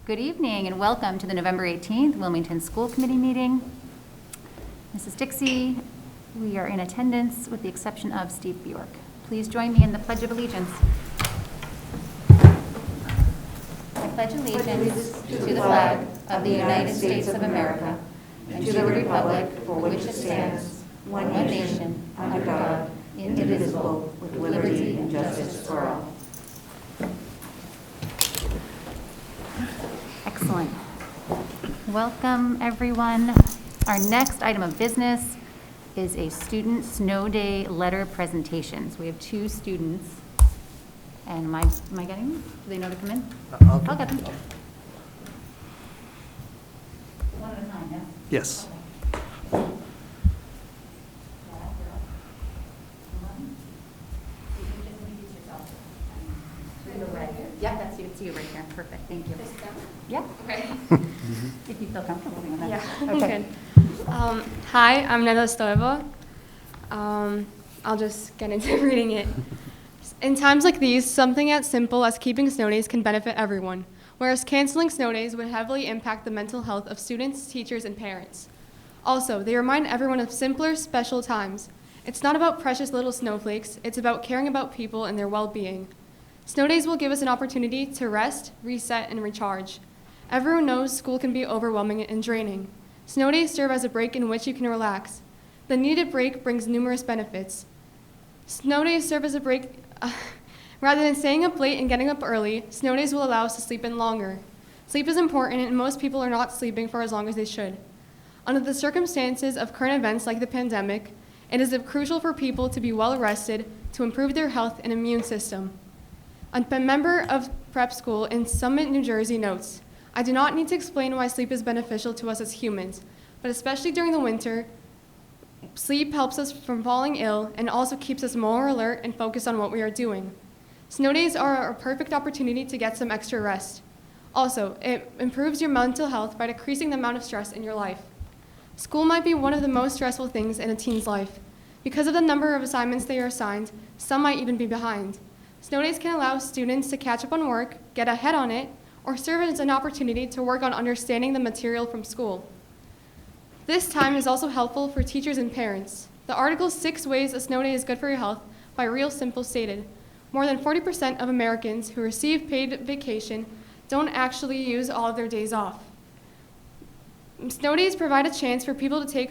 Good evening and welcome to the November 18th Wilmington School Committee meeting. Mrs. Dixie, we are in attendance with the exception of Steve Bjork. Please join me in the Pledge of Allegiance. I pledge allegiance to the flag of the United States of America and to the republic for which it stands, one nation, under God, indivisible, with liberty and justice for all. Excellent. Welcome, everyone. Our next item of business is a student snow day letter presentation. So we have two students. And am I getting them? Do they know to come in? I'll get them. One at a time, yeah? Yes. Yeah, that's you. It's you right here. Perfect. Thank you. Yeah. Okay. If you feel comfortable doing that. Yeah. Okay. Hi, I'm Neda Stoeva. I'll just get into reading it. In times like these, something as simple as keeping snow days can benefit everyone, whereas canceling snow days would heavily impact the mental health of students, teachers, and parents. Also, they remind everyone of simpler, special times. It's not about precious little snowflakes, it's about caring about people and their well-being. Snow days will give us an opportunity to rest, reset, and recharge. Everyone knows school can be overwhelming and draining. Snow days serve as a break in which you can relax. The needed break brings numerous benefits. Snow days serve as a break. Rather than staying up late and getting up early, snow days will allow us to sleep in longer. Sleep is important, and most people are not sleeping for as long as they should. Under the circumstances of current events like the pandemic, it is crucial for people to be well rested to improve their health and immune system. A member of prep school in Summit, New Jersey notes, "I do not need to explain why sleep is beneficial to us as humans, but especially during the winter, sleep helps us from falling ill and also keeps us more alert and focused on what we are doing. Snow days are a perfect opportunity to get some extra rest. Also, it improves your mental health by decreasing the amount of stress in your life. School might be one of the most stressful things in a teen's life. Because of the number of assignments they are assigned, some might even be behind. Snow days can allow students to catch up on work, get ahead on it, or serve as an opportunity to work on understanding the material from school. This time is also helpful for teachers and parents. The article 6 Ways a Snow Day is Good for Your Health by Real Simple stated, more than 40% of Americans who receive paid vacation don't actually use all of their days off. Snow days provide a chance for people to take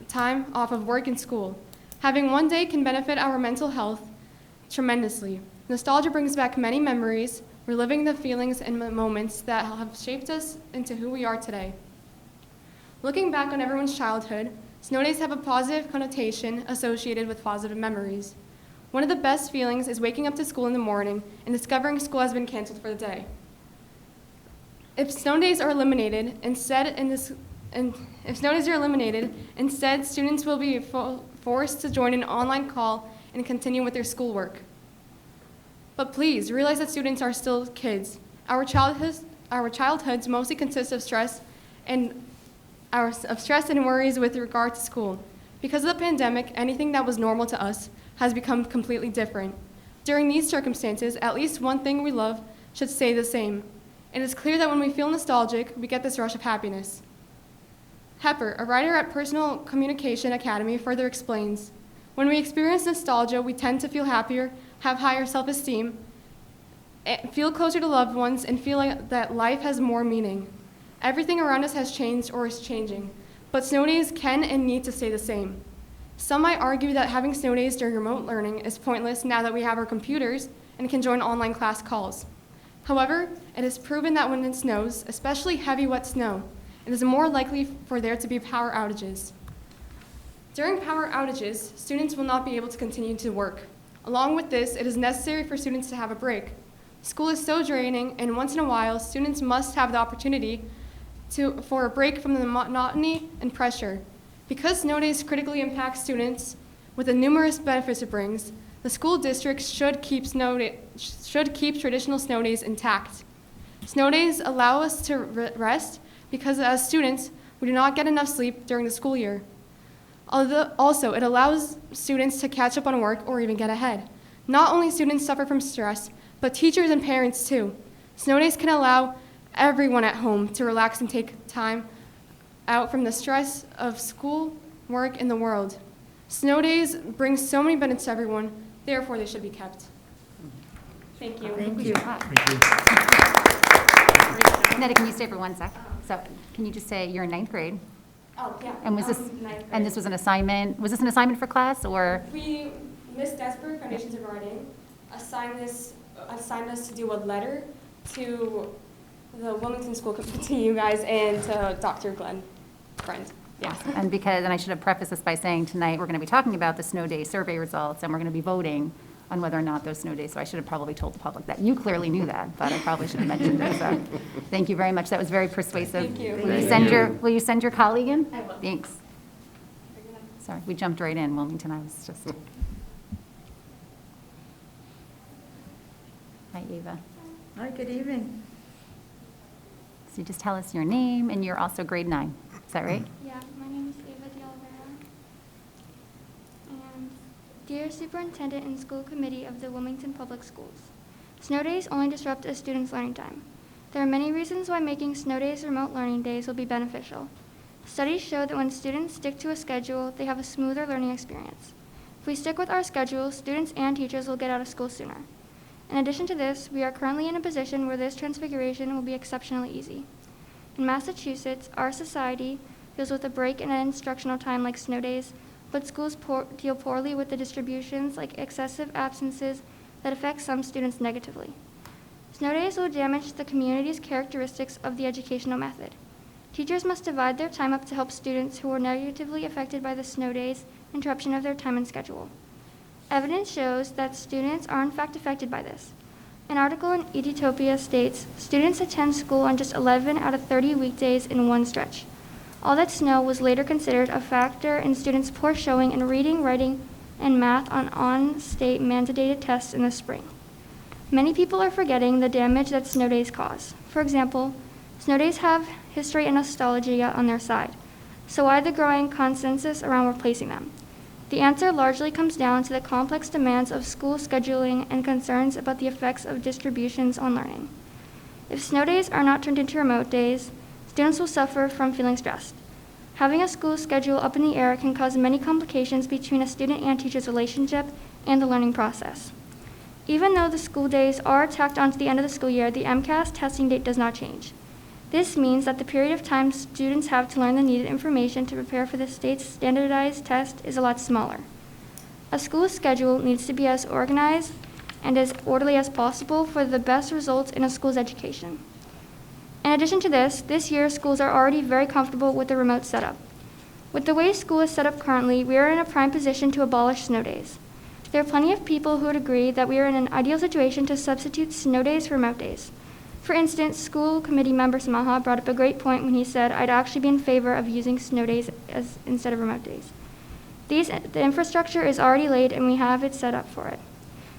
time off of work and school. Having one day can benefit our mental health tremendously. Nostalgia brings back many memories, reliving the feelings and moments that have shaped us into who we are today. Looking back on everyone's childhood, snow days have a positive connotation associated with positive memories. One of the best feelings is waking up to school in the morning and discovering school has been canceled for the day. If snow days are eliminated, instead students will be forced to join an online call and continue with their schoolwork. But please realize that students are still kids. Our childhoods mostly consist of stress and worries with regard to school. Because of the pandemic, anything that was normal to us has become completely different. During these circumstances, at least one thing we love should stay the same. It is clear that when we feel nostalgic, we get this rush of happiness. Hepper, a writer at Personal Communication Academy, further explains, when we experience nostalgia, we tend to feel happier, have higher self-esteem, feel closer to loved ones, and feel like that life has more meaning. Everything around us has changed or is changing, but snow days can and need to stay the same. Some might argue that having snow days during remote learning is pointless now that we have our computers and can join online class calls. However, it is proven that when it snows, especially heavy wet snow, it is more likely for there to be power outages. During power outages, students will not be able to continue to work. Along with this, it is necessary for students to have a break. School is so draining, and once in a while, students must have the opportunity for a break from the monotony and pressure. Because snow days critically impact students with the numerous benefits it brings, the school districts should keep traditional snow days intact. Snow days allow us to rest because as students, we do not get enough sleep during the school year. Also, it allows students to catch up on work or even get ahead. Not only students suffer from stress, but teachers and parents too. Snow days can allow everyone at home to relax and take time out from the stress of school, work, and the world. Snow days bring so many benefits to everyone, therefore they should be kept. Thank you. Thank you. Thank you. Netta, can you stay for 1 sec? So can you just say you're in 9th grade? Oh, yeah. And was this, ninth grade. and this was an assignment, was this an assignment for class or? Miss Desper, Foundations of Writing, assigned us to do a letter to the Wilmington School, to you guys, and to Dr. Glenn, friend. Yeah. And because, and I should have prefaced this by saying tonight, we're going to be talking about the snow day survey results, and we're going to be voting on whether or not those snow days, so I should have probably told the public that. You clearly knew that, but I probably should have mentioned it, so thank you very much. That was very persuasive. Thank you. Will you send your colleague in? I will. Thanks. Sorry, we jumped right in, Wilmington. I was just. Hi, Ava. Hi, good evening. So you just tell us your name, and you're also grade 9. Is that right? Yeah, my name is Ava De Oliveira. And dear Superintendent and School Committee of the Wilmington Public Schools, snow days only disrupt a student's learning time. There are many reasons why making snow days remote learning days will be beneficial. Studies show that when students stick to a schedule, they have a smoother learning experience. If we stick with our schedule, students and teachers will get out of school sooner. In addition to this, we are currently in a position where this transfiguration will be exceptionally easy. In Massachusetts, our society deals with a break in an instructional time like snow days, but schools deal poorly with the distributions like excessive absences that affect some students negatively. Snow days will damage the community's characteristics of the educational method. Teachers must divide their time up to help students who are negatively affected by the snow days interruption of their time and schedule. Evidence shows that students are in fact affected by this. An article in Edutopia states, students attend school on just 11 out of 30 weekdays in one stretch. All that snow was later considered a factor in students' poor showing in reading, writing, and math on state mandated tests in the spring. Many people are forgetting the damage that snow days cause. For example, snow days have history and nostalgia on their side. So why the growing consensus around replacing them? The answer largely comes down to the complex demands of school scheduling and concerns about the effects of distributions on learning. If snow days are not turned into remote days, students will suffer from feeling stressed. Having a school schedule up in the air can cause many complications between a student and teacher's relationship and the learning process. Even though the school days are tacked onto the end of the school year, the MCAS testing date does not change. This means that the period of time students have to learn the needed information to prepare for the state's standardized test is a lot smaller. A school schedule needs to be as organized and as orderly as possible for the best results in a school's education. In addition to this year schools are already very comfortable with the remote setup. With the way school is set up currently, we are in a prime position to abolish snow days. There are plenty of people who would agree that we are in an ideal situation to substitute snow days for remote days. For instance, school committee member Samaha brought up a great point when he said, I'd actually be in favor of using snow days instead of remote days. The infrastructure is already laid and we have it set up for it.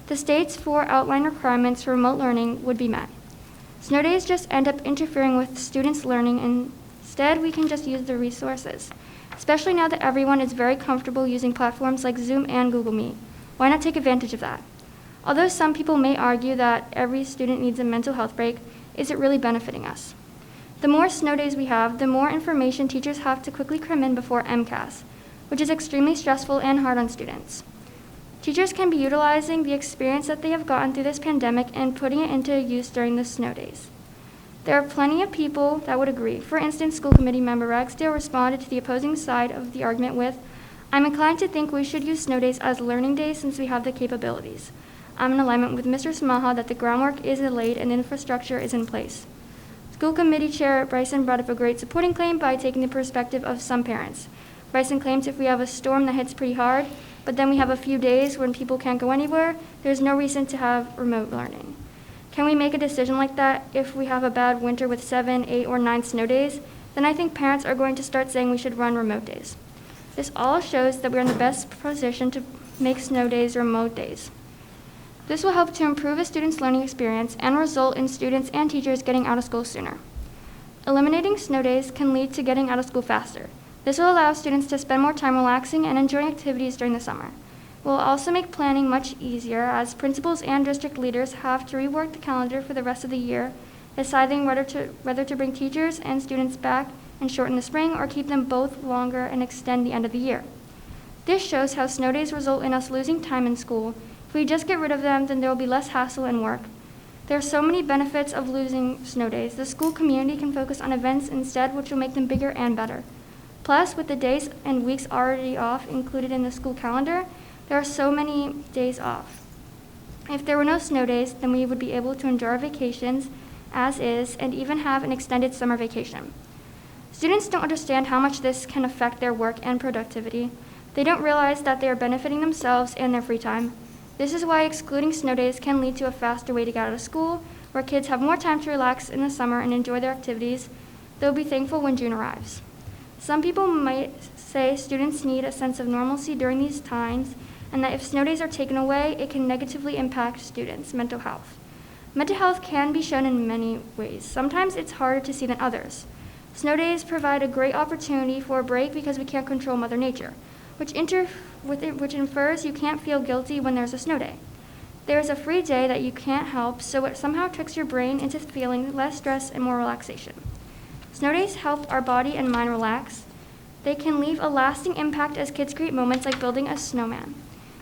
The state's 4 outline requirements for remote learning would be met. Snow days just end up interfering with students' learning, and instead we can just use the resources, especially now that everyone is very comfortable using platforms like Zoom and Google Meet. Why not take advantage of that? Although some people may argue that every student needs a mental health break, is it really benefiting us? The more snow days we have, the more information teachers have to quickly cram in before MCAS, which is extremely stressful and hard on students. Teachers can be utilizing the experience that they have gotten through this pandemic and putting it into use during the snow days. There are plenty of people that would agree. For instance, school committee member Ragsdale responded to the opposing side of the argument with, I'm inclined to think we should use snow days as learning days since we have the capabilities. I'm in alignment with Mr. Samaha that the groundwork is laid and the infrastructure is in place. School committee chair Bryson brought up a great supporting claim by taking the perspective of some parents. Bryson claims if we have a storm that hits pretty hard, but then we have a few days when people can't go anywhere, there's no reason to have remote learning. Can we make a decision like that if we have a bad winter with 7, 8, or 9 snow days? Then I think parents are going to start saying we should run remote days. This all shows that we're in the best position to make snow days remote days. This will help to improve a student's learning experience and result in students and teachers getting out of school sooner. Eliminating snow days can lead to getting out of school faster. This will allow students to spend more time relaxing and enjoying activities during the summer. It will also make planning much easier as principals and district leaders have to rework the calendar for the rest of the year deciding whether to bring teachers and students back and shorten the spring or keep them both longer and extend the end of the year. This shows how snow days result in us losing time in school. If we just get rid of them, then there will be less hassle and work. There are so many benefits of losing snow days. The school community can focus on events instead, which will make them bigger and better. Plus, with the days and weeks already off included in the school calendar, there are so many days off. If there were no snow days, then we would be able to enjoy our vacations as is and even have an extended summer vacation. Students don't understand how much this can affect their work and productivity. They don't realize that they are benefiting themselves and their free time. This is why excluding snow days can lead to a faster way to get out of school, where kids have more time to relax in the summer and enjoy their activities. They'll be thankful when June arrives. Some people might say students need a sense of normalcy during these times, and that if snow days are taken away, it can negatively impact students' mental health. Mental health can be shown in many ways. Sometimes it's harder to see than others. Snow days provide a great opportunity for a break because we can't control Mother Nature, which infers you can't feel guilty when there's a snow day. There is a free day that you can't help, so it somehow tricks your brain into feeling less stress and more relaxation. Snow days help our body and mind relax. They can leave a lasting impact as kids create moments like building a snowman.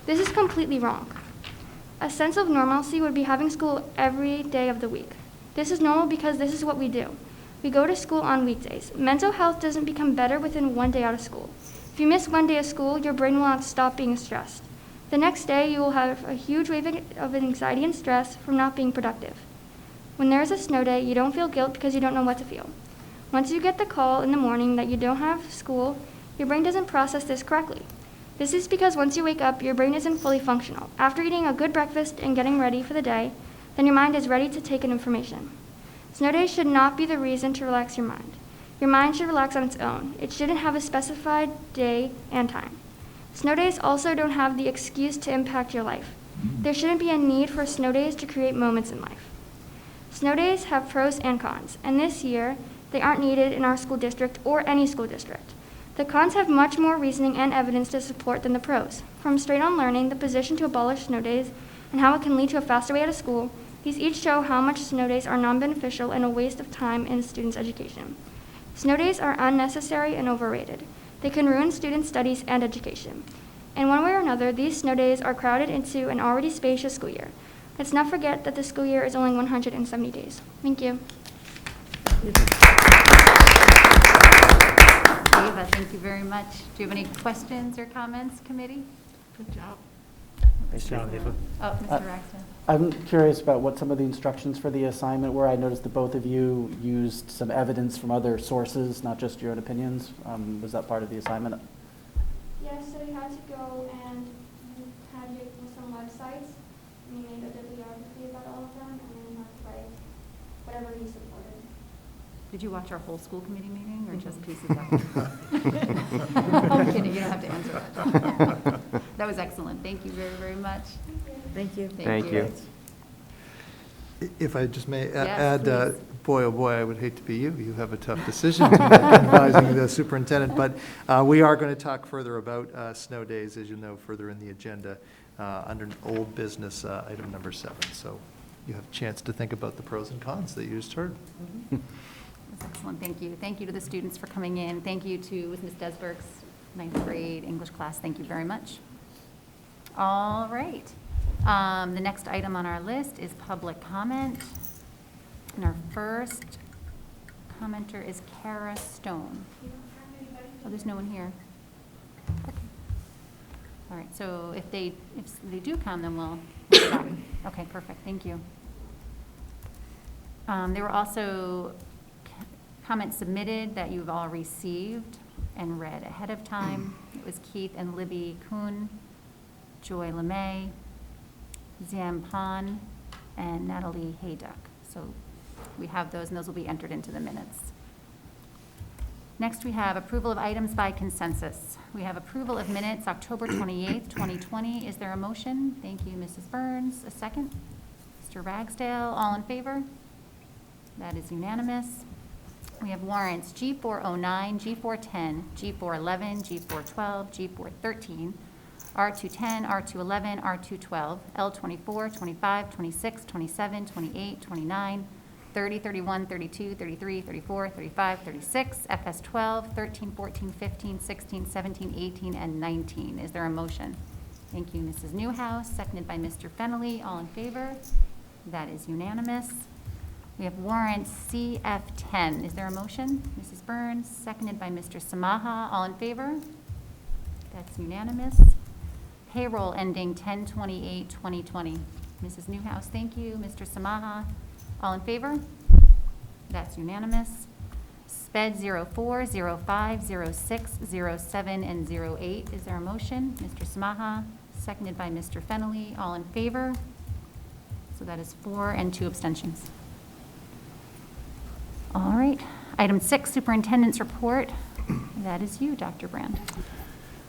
This is completely wrong. A sense of normalcy would be having school every day of the week. This is normal because this is what we do. We go to school on weekdays. Mental health doesn't become better within one day out of school. If you miss one day of school, your brain will not stop being stressed. The next day, you will have a huge wave of anxiety and stress from not being productive. When there is a snow day, you don't feel guilt because you don't know what to feel. Once you get the call in the morning that you don't have school, your brain doesn't process this correctly. This is because once you wake up, your brain isn't fully functional. After eating a good breakfast and getting ready for the day, then your mind is ready to take in information. Snow days should not be the reason to relax your mind. Your mind should relax on its own. It shouldn't have a specified day and time. Snow days also don't have the excuse to impact your life. There shouldn't be a need for snow days to create moments in life. Snow days have pros and cons, and this year, they aren't needed in our school district or any school district. The cons have much more reasoning and evidence to support than the pros. From straight-on learning, the position to abolish snow days, and how it can lead to a faster way out of school, these each show how much snow days are non-beneficial and a waste of time in students' education. Snow days are unnecessary and overrated. They can ruin students' studies and education. In one way or another, these snow days are crowded into an already spacious school year. Let's not forget that the school year is only 170 days. Thank you. Ava, thank you very much. Do you have any questions or comments, committee? Good job. Nice job, Ava. Oh, Mr. Ragsdale. I'm curious about what some of the instructions for the assignment were. I noticed that both of you used some evidence from other sources, not just your own opinions. Was that part of the assignment? Yes, so you had to go and you had to use some websites, and you made a bibliography about all of them, and then you have to write whatever you supported. Did you watch our whole school committee meeting or just pieces of it? I'm kidding, you don't have to answer that. That was excellent. Thank you very, very much. Thank you. Thank you. If I just may Yes, add, please. boy, oh boy, I would hate to be you. You have a tough decision to make advising the superintendent. But we are going to talk further about snow days, as you know, further in the agenda under old business item number 7. So you have a chance to think about the pros and cons that you just heard. That's excellent. Thank you. Thank you to the students for coming in. Thank you to Ms. Desberg's 9th grade English class. Thank you very much. All right. The next item on our list is public comment. And our first commenter is Kara Stone. Oh, there's no one here. Okay. All right, so if they do come, then we'll go back. Okay, perfect. Thank you. There were also comments submitted that you've all received and read ahead of time. It was Keith and Libby Kuhn, Joy LeMay, Ziam Pan, and Natalie Hayduck. So we have those, and those will be entered into the minutes. Next, we have approval of items by consensus. We have approval of minutes, October 28th, 2020. Is there a motion? Thank you, Mrs. Burns. A second? Mr. Ragsdale, all in favor? That is unanimous. We have warrants G409, G410, G411, G412, G413, R210, R211, R212, L24, 25, 26, 27, 28, 29, 30, 31, 32, 33, 34, 35, 36, FS 12, 13, 14, 15, 16, 17, 18, and 19. Is there a motion? Thank you, Mrs. Newhouse, seconded by Mr. Fennelly. All in favor? That is unanimous. We have warrant CF10. Is there a motion? Mrs. Burns, seconded by Mr. Samaha. All in favor? That's unanimous. Payroll ending 10/28/2020. Mrs. Newhouse, thank you. Mr. Samaha, all in favor? That's unanimous. SPED 04, 05, 06, 07, and 08. Is there a motion? Mr. Samaha, seconded by Mr. Fennelly. All in favor? So that is 4 and 2 abstentions. All right. Item 6, Superintendent's Report. That is you, Dr. Brand.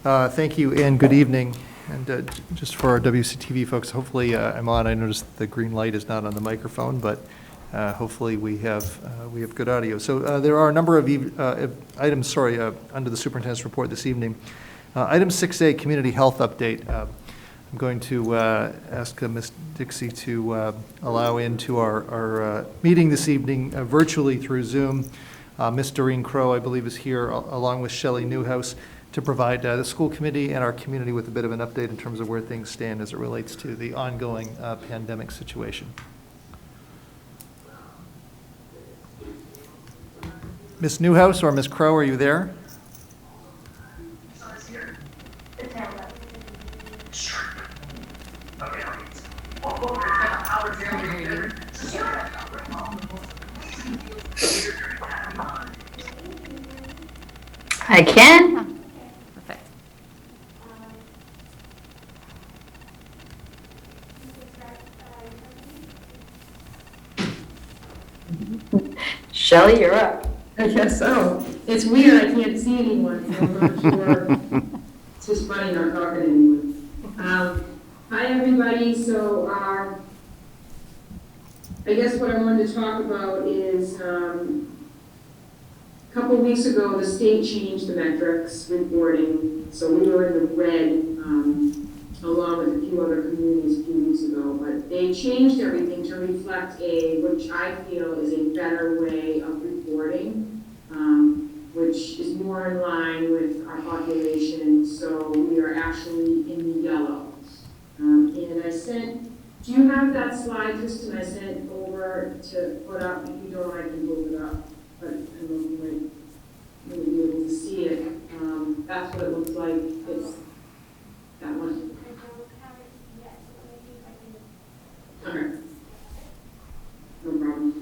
Thank you and good evening. And just for our WCTV folks, hopefully I'm on. I noticed the green light is not on the microphone, but hopefully we have good audio. So there are a number of items, under the Superintendent's Report this evening. Item 6A, Community Health Update. I'm going to ask Ms. Dixie to allow into our meeting this evening virtually through Zoom. Ms. Doreen Crow, I believe, is here along with Shelley Newhouse to provide the school committee and our community with a bit of an update in terms of where things stand as it relates to the ongoing pandemic situation. Ms. Newhouse or Ms. Crow, are you there? I can. Perfect. Shelley, you're up. I guess so. It's weird, I can't see anyone, so I'm not sure. It's just funny not talking to anyone. Hi, everybody. So, I guess what I wanted to talk about is, a couple weeks ago, the state changed the metrics reporting, so we were in the red, along with a few other communities a few weeks ago, but they changed everything to reflect which I feel is a better way of reporting, which is more in line with our population, so we are actually in the yellow. And I sent, do you have that slide, Kristen, I sent over to put up? If you don't, I can move it up, but I don't know if you might really be able to see it. That's what it looks like. It's that one. Okay. No problem.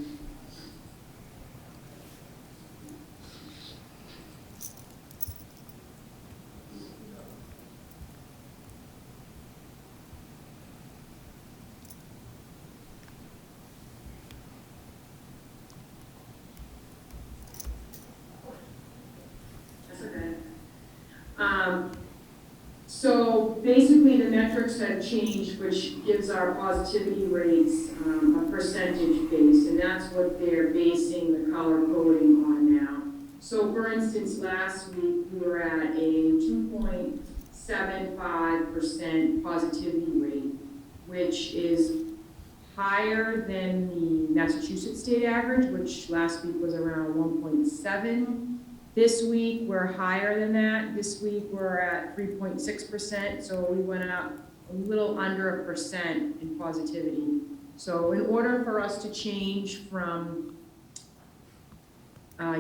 That's okay. So basically the metrics have changed, which gives our positivity rates a percentage base, and that's what they're basing the color coding on now. So for instance, last week we were at a 2.75% positivity rate, which is higher than the Massachusetts state average, which last week was around 1.7. This week, we're higher than that. This week, we're at 3.6%, so we went up a little under 1% in positivity. So in order for us to change from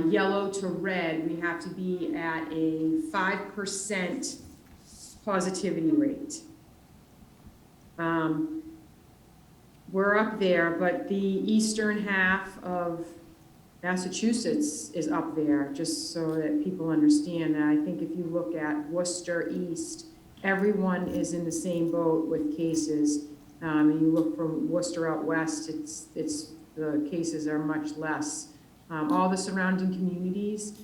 yellow to red, we have to be at a 5% positivity rate. We're up there, but the eastern half of Massachusetts is up there, just so that people understand that. I think if you look at Worcester East, everyone is in the same boat with cases. And you look from Worcester out west, the cases are much less. All the surrounding communities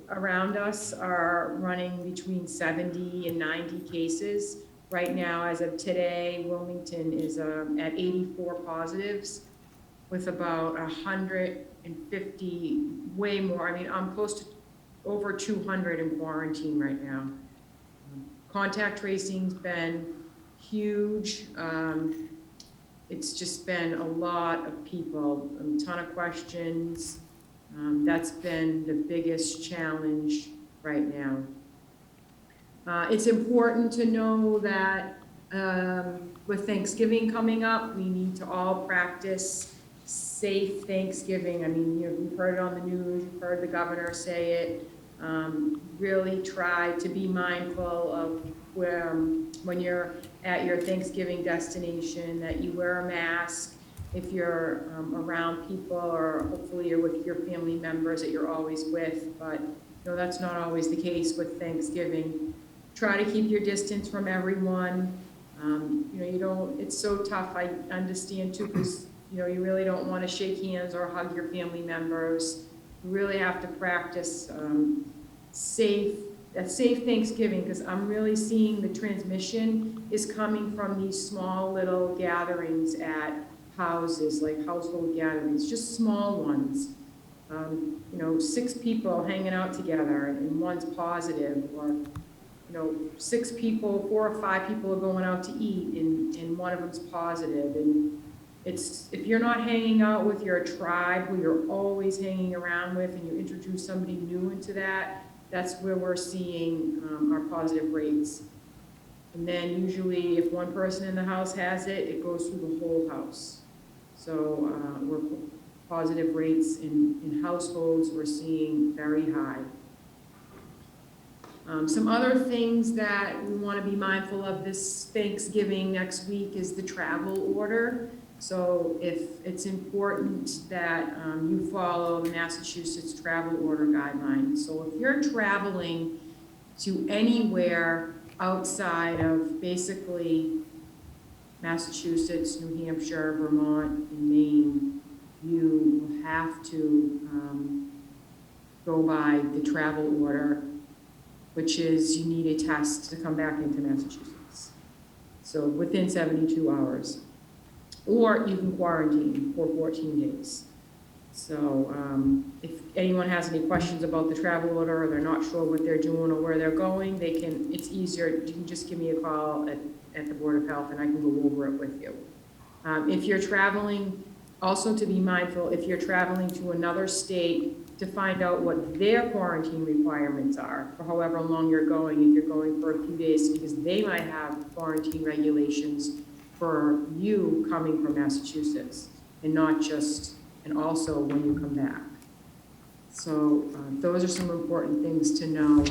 around us are running between 70 and 90 cases. Right now, as of today, Wilmington is at 84 positives with about 150, way more. I mean, I'm close to over 200 in quarantine right now. Contact tracing's been huge. it's just been a lot of people, a ton of questions. That's been the biggest challenge right now. It's important to know that with Thanksgiving coming up, we need to all practice safe Thanksgiving. I mean, you've heard it on the news, you've heard the governor say it. Really try to be mindful of when you're at your Thanksgiving destination, that you wear a mask. If you're around people, or hopefully you're with your family members that you're always with, but that's not always the case with Thanksgiving. Try to keep your distance from everyone. It's so tough, I understand too, because you really don't want to shake hands or hug your family members. You really have to practice a safe Thanksgiving, because I'm really seeing the transmission is coming from these small little gatherings at houses, like household gatherings, just small ones. 6 people hanging out together and one's positive, or 6 people, 4 or 5 people are going out to eat and one of them's positive. And if you're not hanging out with your tribe who you're always hanging around with, and you introduce somebody new into that's where we're seeing our positive rates. And then usually if one person in the house has it, it goes through the whole house. So we're positive rates in households we're seeing very high. Some other things that we want to be mindful of this Thanksgiving next week is the travel order. So it's important that you follow the Massachusetts travel order guidelines. So if you're traveling to anywhere outside of basically Massachusetts, New Hampshire, Vermont, and Maine, you will have to go by the travel order, which is you need a test to come back into Massachusetts. So within 72 hours. Or you can quarantine for 14 days. So if anyone has any questions about the travel order, or they're not sure what they're doing or where they're going, it's easier, you can just give me a call at the Board of Health and I can go over it with you. If you're traveling, also to be mindful, if you're traveling to another state, to find out what their quarantine requirements are for however long you're going, if you're going for a few days, because they might have quarantine regulations for you coming from Massachusetts, and also when you come back. So those are some important things to know.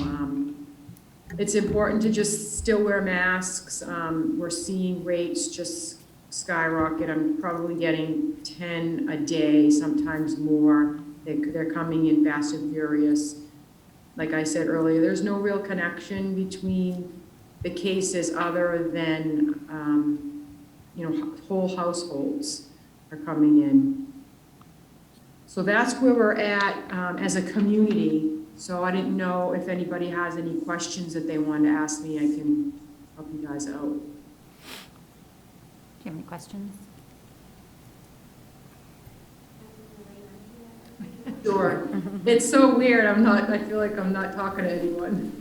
It's important to just still wear masks. We're seeing rates just skyrocket. I'm probably getting 10 a day, sometimes more. They're coming in fast and furious. Like I said earlier, there's no real connection between the cases other than whole households are coming in. So that's where we're at as a community. So I didn't know if anybody has any questions that they want to ask me. I can help you guys out. Do you have any questions? Sure. It's so weird. I feel like I'm not talking to anyone.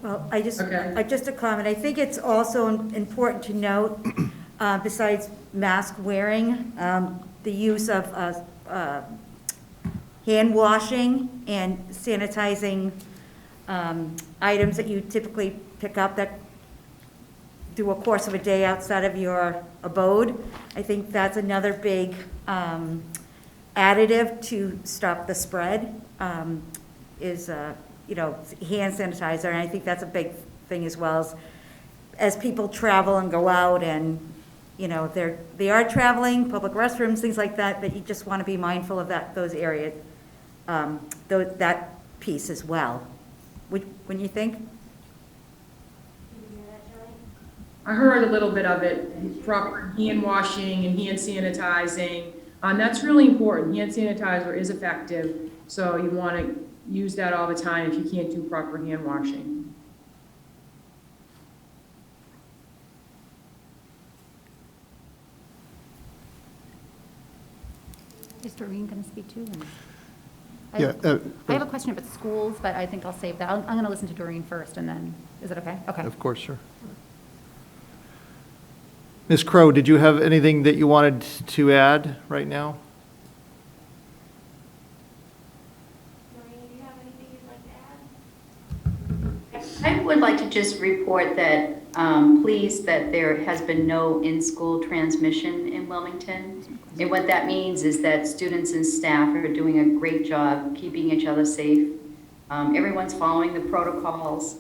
Well, Okay. just a comment. I think it's also important to note, besides mask wearing, the use of hand washing and sanitizing items that you typically pick up that do a course of a day outside of your abode. I think that's another big additive to stop the spread, is hand sanitizer, and I think that's a big thing as well, as people travel and go out, and they are traveling, public restrooms, things like that, but you just want to be mindful of those areas, that piece as well. Wouldn't you think? I heard a little bit of it, proper hand washing and hand sanitizing. That's really important. Hand sanitizer is effective, so you want to use that all the time if you can't do proper hand washing. Is Doreen going to speak too? Yeah. I have a question about schools, but I think I'll save that. I'm going to listen to Doreen first, and then, is it okay? Okay. Of course, sure. Ms. Crowe, did you have anything that you wanted to add right now? I would like to just report that, pleased that there has been no in-school transmission in Wilmington. And what that means is that students and staff are doing a great job keeping each other safe. Everyone's following the protocols.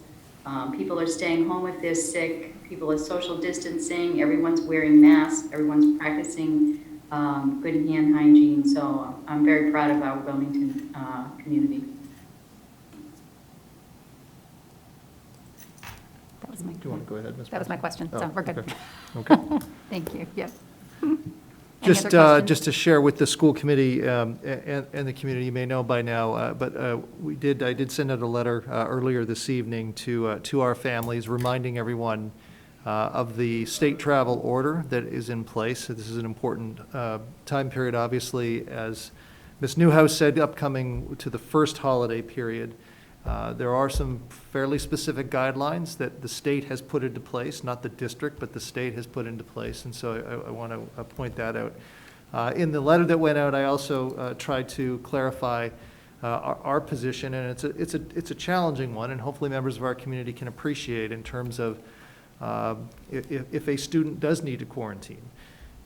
People are staying home if they're sick. People are social distancing. Everyone's wearing masks. Everyone's practicing good hand hygiene. So I'm very proud of our Wilmington community. That was my, Do you want to go ahead, Ms. that was my question, so Oh, we're good. okay. Okay. Thank you, yes. Just to share with the school committee and the community, you may know by now, but I did send out a letter earlier this evening to our families, reminding everyone of the state travel order that is in place. So this is an important time period, obviously, as Ms. Newhouse said, upcoming to the first holiday period. There are some fairly specific guidelines that the state has put into place, not the district, but the state has put into place, and so I want to point that out. In the letter that went out, I also tried to clarify our position, and it's a challenging one, and hopefully members of our community can appreciate in terms of if a student does need to quarantine.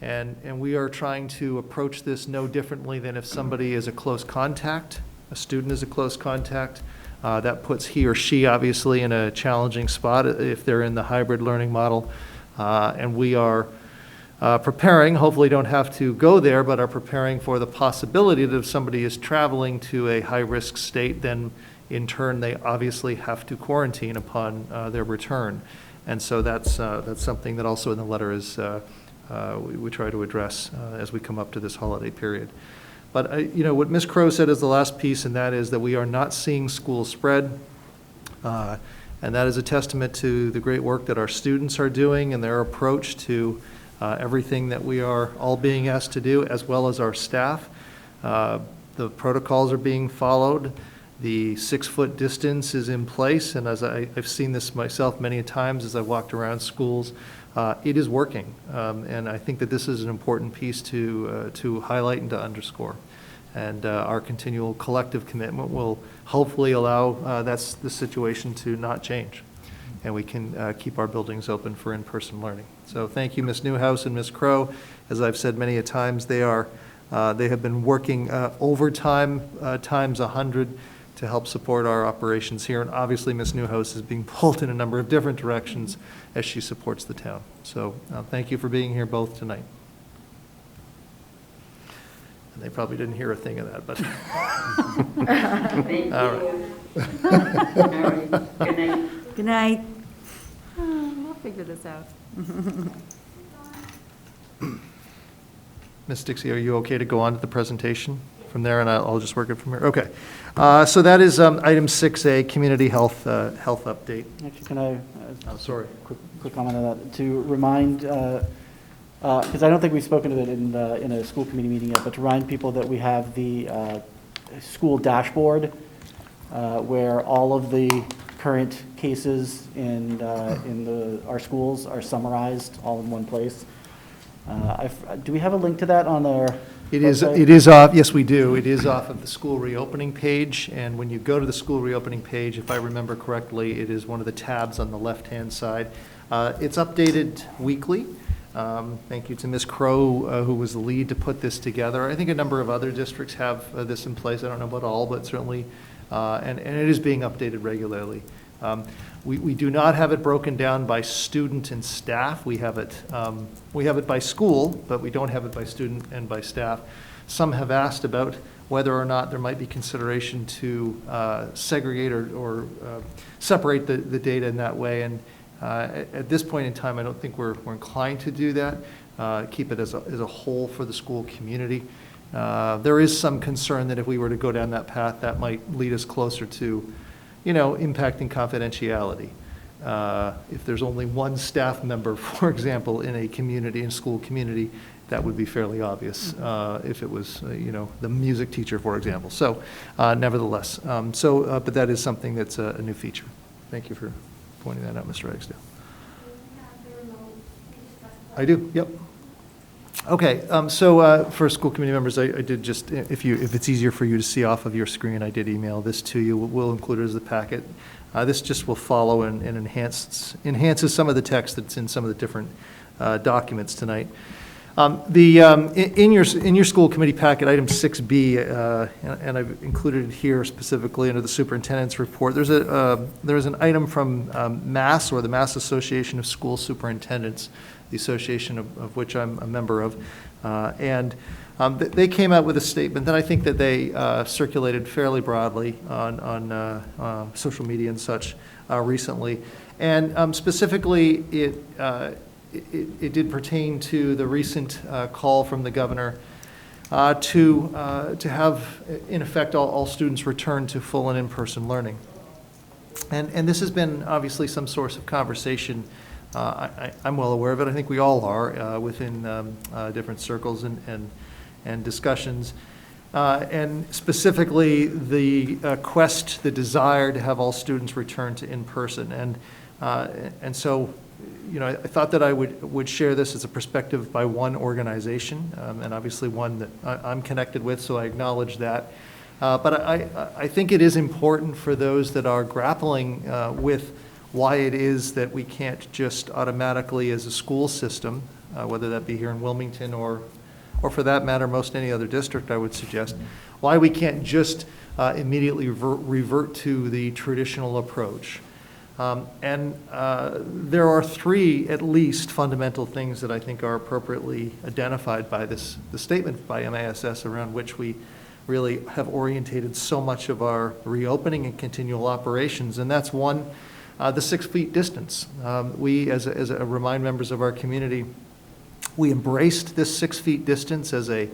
And we are trying to approach this no differently than if somebody is a close contact, a student is a close contact. That puts he or she obviously in a challenging spot if they're in the hybrid learning model. And we are preparing, hopefully don't have to go there, but are preparing for the possibility that if somebody is traveling to a high-risk state, then in turn they obviously have to quarantine upon their return. And so that's something that also in the letter is we try to address as we come up to this holiday period. But, you know, what Ms. Crowe said is the last piece, and that is that we are not seeing school spread. And that is a testament to the great work that our students are doing and their approach to everything that we are all being asked to do, as well as our staff. The protocols are being followed. The 6-foot distance is in place, and as I've seen this myself many times as I walked around schools, it is working. And I think that this is an important piece to highlight and to underscore. And our continual collective commitment will hopefully allow the situation to not change. And we can keep our buildings open for in-person learning. So thank you, Ms. Newhouse and Ms. Crowe. As I've said many a times, they have been working overtime times 100 to help support our operations here. And obviously, Ms. Newhouse is being pulled in a number of different directions as she supports the town. So thank you for being here both tonight. And they probably didn't hear a thing of that, but. Thank you. All right. All right. Good night. Good night. We'll figure this out. Ms. Dixie, are you okay to go on to the presentation from there, and I'll just work it from here? Okay. So that is item 6A, community health update. Actually, can I? Oh, sorry. Quick comment on that, to remind, because I don't think we've spoken to it in a school committee meeting yet, but to remind people that we have the school dashboard where all of the current cases in our schools are summarized all in one place. Do we have a link to that on our website? It is off, yes, we do. It is off of the school reopening page, and when you go to the school reopening page, if I remember correctly, it is one of the tabs on the left-hand side. It's updated weekly. Thank you to Ms. Crowe, who was the lead to put this together. I think a number of other districts have this in place. I don't know about all, but certainly, and it is being updated regularly. We do not have it broken down by student and staff. We have it by school, but we don't have it by student and by staff. Some have asked about whether or not there might be consideration to segregate or separate the data in that way. And at this point in time, I don't think we're inclined to do that. Keep it as a whole for the school community. There is some concern that if we were to go down that path, that might lead us closer to impacting confidentiality. If there's only one staff member, for example, in a community, in school community, that would be fairly obvious if it was, the music teacher, for example. So nevertheless, but that is something that's a new feature. Thank you for pointing that out, Mr. Ragsdale. I do, yep. Okay, so for school committee members, I did just, if it's easier for you to see off of your screen, I did email this to you. We'll include it as the packet. This just will follow and enhances some of the text that's in some of the different documents tonight. In your school committee packet, item 6B, and I've included it here specifically under the superintendent's report. There's an item from MASS, or the Mass Association of School Superintendents, the association of which I'm a member of, and they came out with a statement that I think that they circulated fairly broadly on social media and such recently, and specifically it did pertain to the recent call from the governor to have, in effect, all students return to full and in-person learning. And this has been obviously some source of conversation. I'm well aware of it. I think we all are within different circles and discussions. And specifically the the desire to have all students return to in-person. And so, you know, I thought that I would share this as a perspective by one organization, and obviously one that I'm connected with, so I acknowledge that. But I think it is important for those that are grappling with why it is that we can't just automatically, as a school system, whether that be here in Wilmington or for that matter, most any other district, I would suggest, why we can't just immediately revert to the traditional approach. There are three, at least, fundamental things that I think are appropriately identified by the statement by MASS, around which we really have orientated so much of our reopening and continual operations. And that's one, the 6 feet distance. We, as a remind members of our community, we embraced this 6 feet distance as a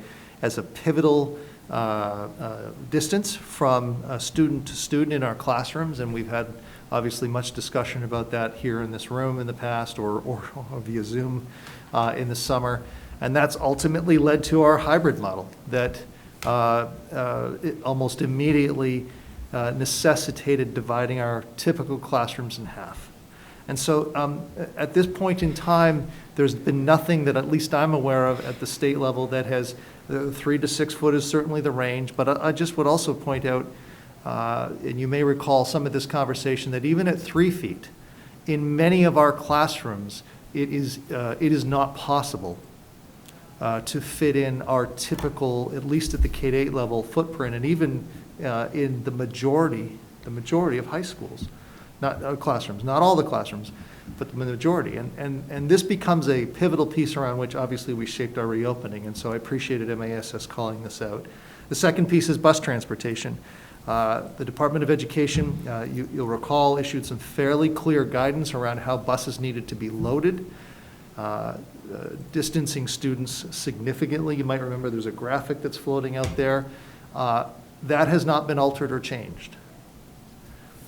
pivotal distance from student to student in our classrooms, and we've had obviously much discussion about that here in this room in the past, or via Zoom in the summer. And that's ultimately led to our hybrid model that it almost immediately necessitated dividing our typical classrooms in half. And so at this point in time, there's been nothing that at least I'm aware of at the state level that has, 3 to 6 foot is certainly the range, but I just would also point out, and you may recall some of this conversation, that even at 3 feet, in many of our classrooms, it is not possible to fit in our typical, at least at the K-8 level, footprint, and even in the majority of high schools, not classrooms, not all the classrooms, but the majority. And this becomes a pivotal piece around which obviously we shaped our reopening, and so I appreciated MASS calling this out. The second piece is bus transportation. The Department of Education, you'll recall, issued some fairly clear guidance around how buses needed to be loaded, distancing students significantly. You might remember there's a graphic that's floating out there. That has not been altered or changed.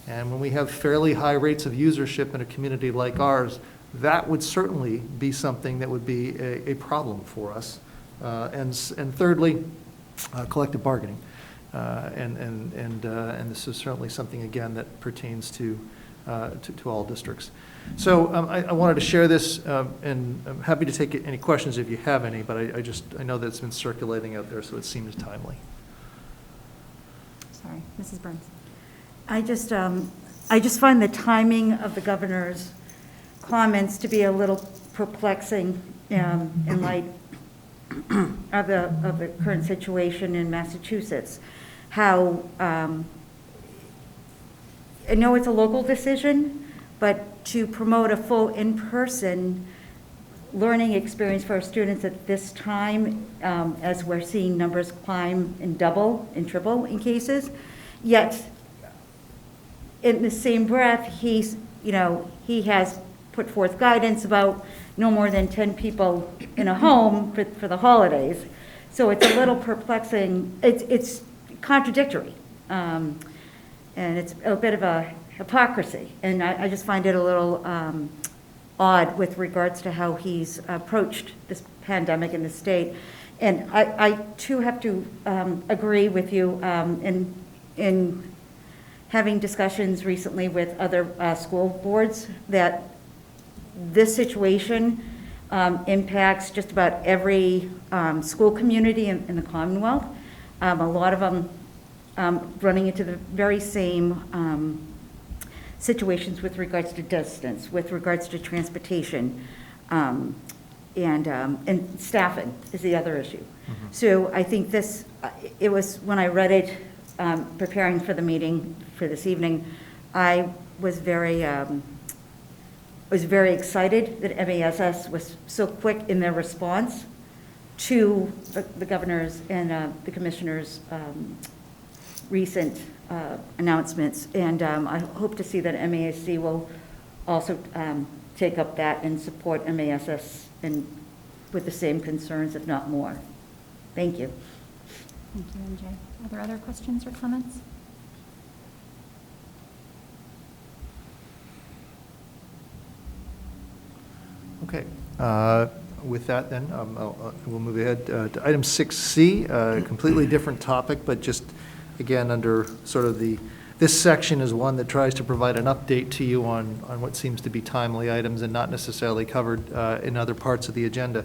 And when we have fairly high rates of usership in a community like ours, that would certainly be something that would be a problem for us. And thirdly, collective bargaining. And this is certainly something, again, that pertains to all districts. So I wanted to share this, and I'm happy to take any questions if you have any, but I know that it's been circulating out there, so it seems timely. Sorry, Mrs. Burns. I just find the timing of the governor's comments to be a little perplexing in light of the current situation in Massachusetts. How, I know it's a local decision, but to promote a full in-person learning experience for our students at this time, as we're seeing numbers climb in double and triple in cases, yet in the same breath, he has put forth guidance about no more than 10 people in a home for the holidays. So it's a little perplexing. It's contradictory. And it's a bit of a hypocrisy. And I just find it a little odd with regards to how he's approached this pandemic in the state. And I too have to agree with you in having discussions recently with other school boards that this situation impacts just about every school community in the Commonwealth. A lot of them running into the very same situations with regards to distance, with regards to transportation, and staffing is the other issue. So I think this, it was, when I read it, preparing for the meeting for this evening, I was very excited that MASs was so quick in their response to the governor's and the commissioner's recent announcements. And I hope to see that MASC will also take up that and support MASs and with the same concerns, if not more. Thank you. Thank you, MJ. Are there other questions or comments? Okay. With that, then, we'll move ahead to item 6C, a completely different topic, but just, again, under sort of this section is one that tries to provide an update to you on what seems to be timely items and not necessarily covered in other parts of the agenda.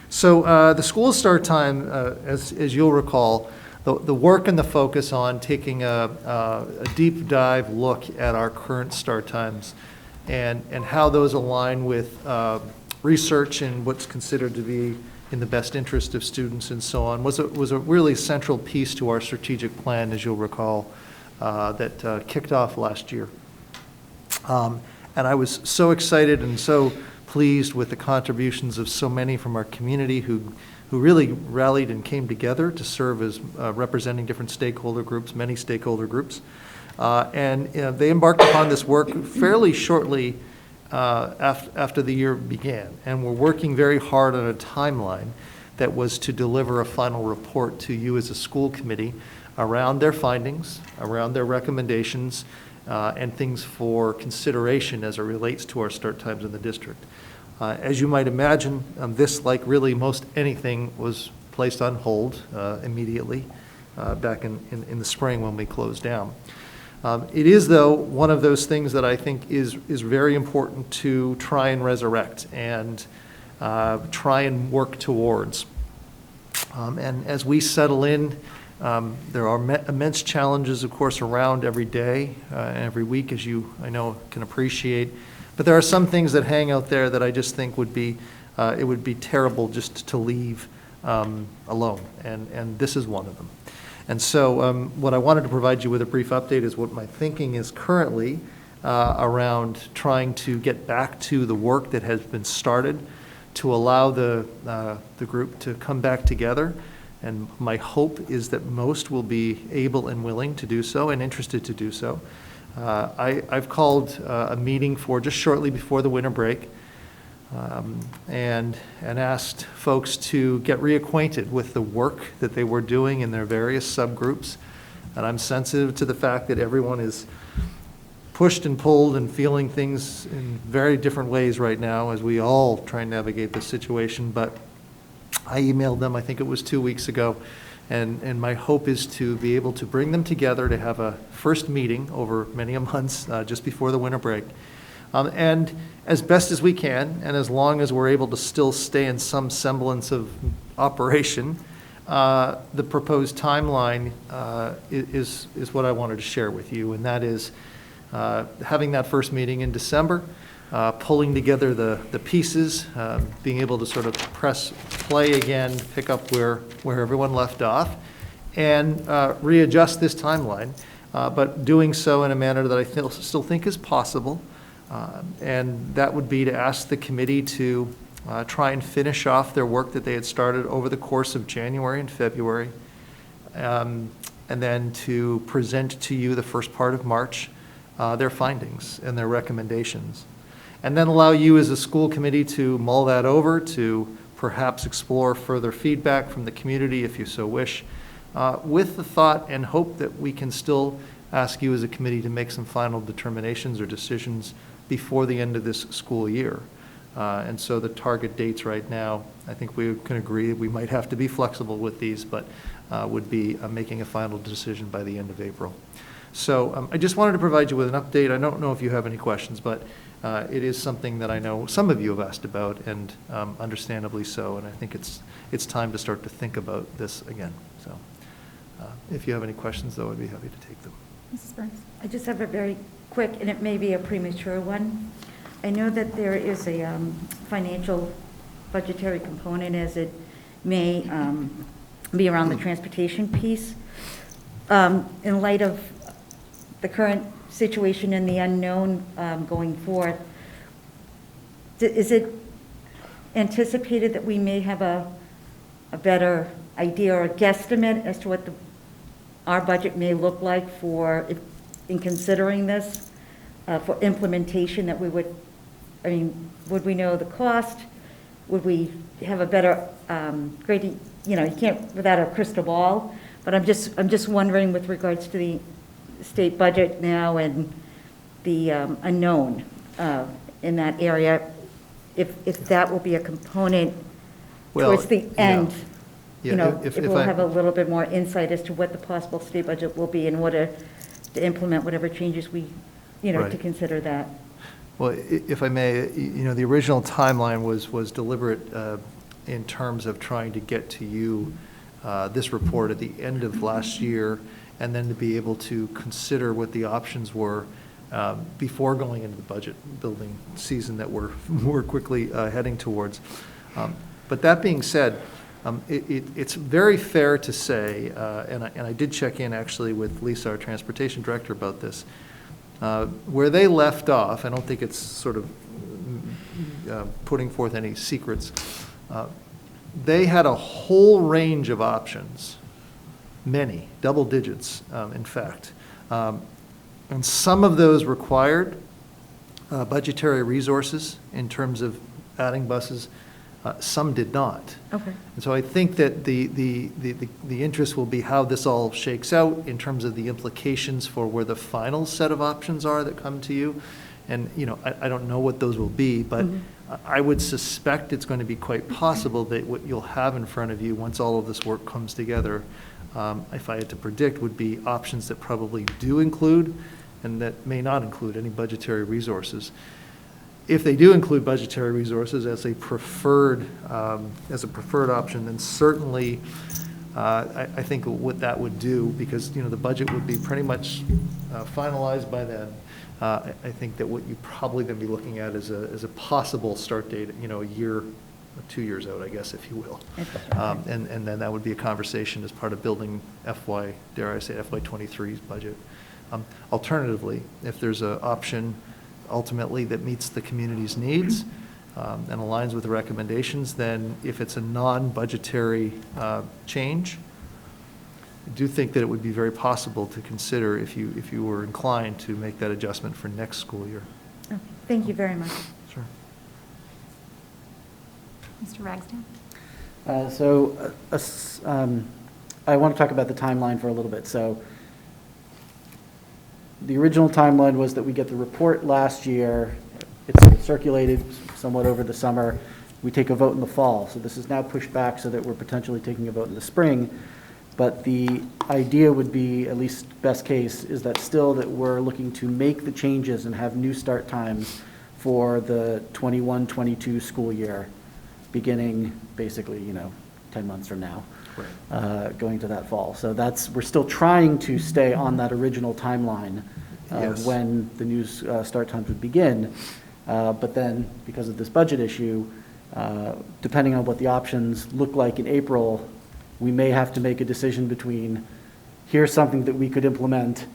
So the school start time, as you'll recall, the work and the focus on taking a deep dive look at our current start times and how those align with research and what's considered to be in the best interest of students and so on was a really central piece to our strategic plan, as you'll recall, that kicked off last year. And I was so excited and so pleased with the contributions of so many from our community who really rallied and came together to serve as representing different stakeholder groups, many stakeholder groups. And they embarked upon this work fairly shortly after the year began. And we're working very hard on a timeline that was to deliver a final report to you as a school committee around their findings, around their recommendations, and things for consideration as it relates to our start times in the district. As you might imagine, this, like really most anything, was placed on hold immediately back in the spring when we closed down. It is, though, one of those things that I think is very important to try and resurrect and try and work towards. And as we settle in, there are immense challenges, of course, around every day and every week, as you, I know, can appreciate. But there are some things that hang out there that I just think would be, it would be terrible just to leave alone, and this is one of them. And so what I wanted to provide you with a brief update is what my thinking is currently around trying to get back to the work that has been started to allow the group to come back together. And my hope is that most will be able and willing to do so and interested to do so. I've called a meeting for just shortly before the winter break and asked folks to get reacquainted with the work that they were doing in their various subgroups. And I'm sensitive to the fact that everyone is pushed and pulled and feeling things in very different ways right now as we all try and navigate this situation. But I emailed them, I think it was 2 weeks ago, and my hope is to be able to bring them together to have a first meeting over many a months just before the winter break. And as best as we can, and as long as we're able to still stay in some semblance of operation, the proposed timeline is what I wanted to share with you, and that is having that first meeting in December, pulling together the pieces, being able to sort of press play again, pick up where everyone left off, and readjust this timeline, but doing so in a manner that I still think is possible. And that would be to ask the committee to try and finish off their work that they had started over the course of January and February, and then to present to you the first part of March their findings and their recommendations. And then allow you as a school committee to mull that over, to perhaps explore further feedback from the community if you so wish, with the thought and hope that we can still ask you as a committee to make some final determinations or decisions before the end of this school year. And so the target dates right now, I think we can agree we might have to be flexible with these, but would be making a final decision by the end of April. So I just wanted to provide you with an update. I don't know if you have any questions, but it is something that I know some of you have asked about, and understandably so, and I think it's time to start to think about this again. So if you have any questions, though, I'd be happy to take them. Mrs. Burns? I just have a very quick, and it may be a premature one. I know that there is a financial budgetary component, as it may be around the transportation piece. In light of the current situation and the unknown going forth, is it anticipated that we may have a better idea or a guesstimate as to what our budget may look like in considering this for implementation, that we would, I mean, would we know the cost? Would we have a better grading? You can't without a crystal ball, but I'm just wondering with regards to the state budget now and the unknown in that area, if that will be a component towards the end. If we'll have a little bit more insight as to what the possible state budget will be in order to implement whatever changes we, Right. to consider that. Well, if I may, the original timeline was deliberate in terms of trying to get to you this report at the end of last year, and then to be able to consider what the options were before going into the budget building season that we're quickly heading towards. But that being said, it's very fair to say, and I did check in actually with Lisa, our transportation director, about this. Where they left off, I don't think it's sort of putting forth any secrets. They had a whole range of options, many, double digits, in fact. And some of those required budgetary resources in terms of adding buses. Some did not. Okay. And so I think that the interest will be how this all shakes out in terms of the implications for where the final set of options are that come to you. And, I don't know what those will be, but I would suspect it's going to be quite possible that what you'll have in front of you once all of this work comes together, if I had to predict, would be options that probably do include and that may not include any budgetary resources. If they do include budgetary resources as a preferred option, then certainly I think what that would do, because the budget would be pretty much finalized by then. I think that what you're probably going to be looking at is a possible start date, a year, 2 years out, I guess, if you will. And then that would be a conversation as part of building FY23's budget. Alternatively, if there's an option ultimately that meets the community's needs and aligns with the recommendations, then if it's a non-budgetary change, I do think that it would be very possible to consider if you were inclined to make that adjustment for next school year. Okay. Thank you very much. Sure. Mr. Ragsdale? I want to talk about the timeline for a little bit. So the original timeline was that we get the report last year, it's circulated somewhat over the summer, we take a vote in the fall. So this is now pushed back so that we're potentially taking a vote in the spring. But the idea would be, at least best case, is that still that we're looking to make the changes and have new start times for the 21-22 school year, beginning basically, 10 months from now. Right. Going to that fall. So we're still trying to stay on that original timeline Yes. when the new start times would begin. But then, because of this budget issue, depending on what the options look like in April, we may have to make a decision between, here's something that we could implement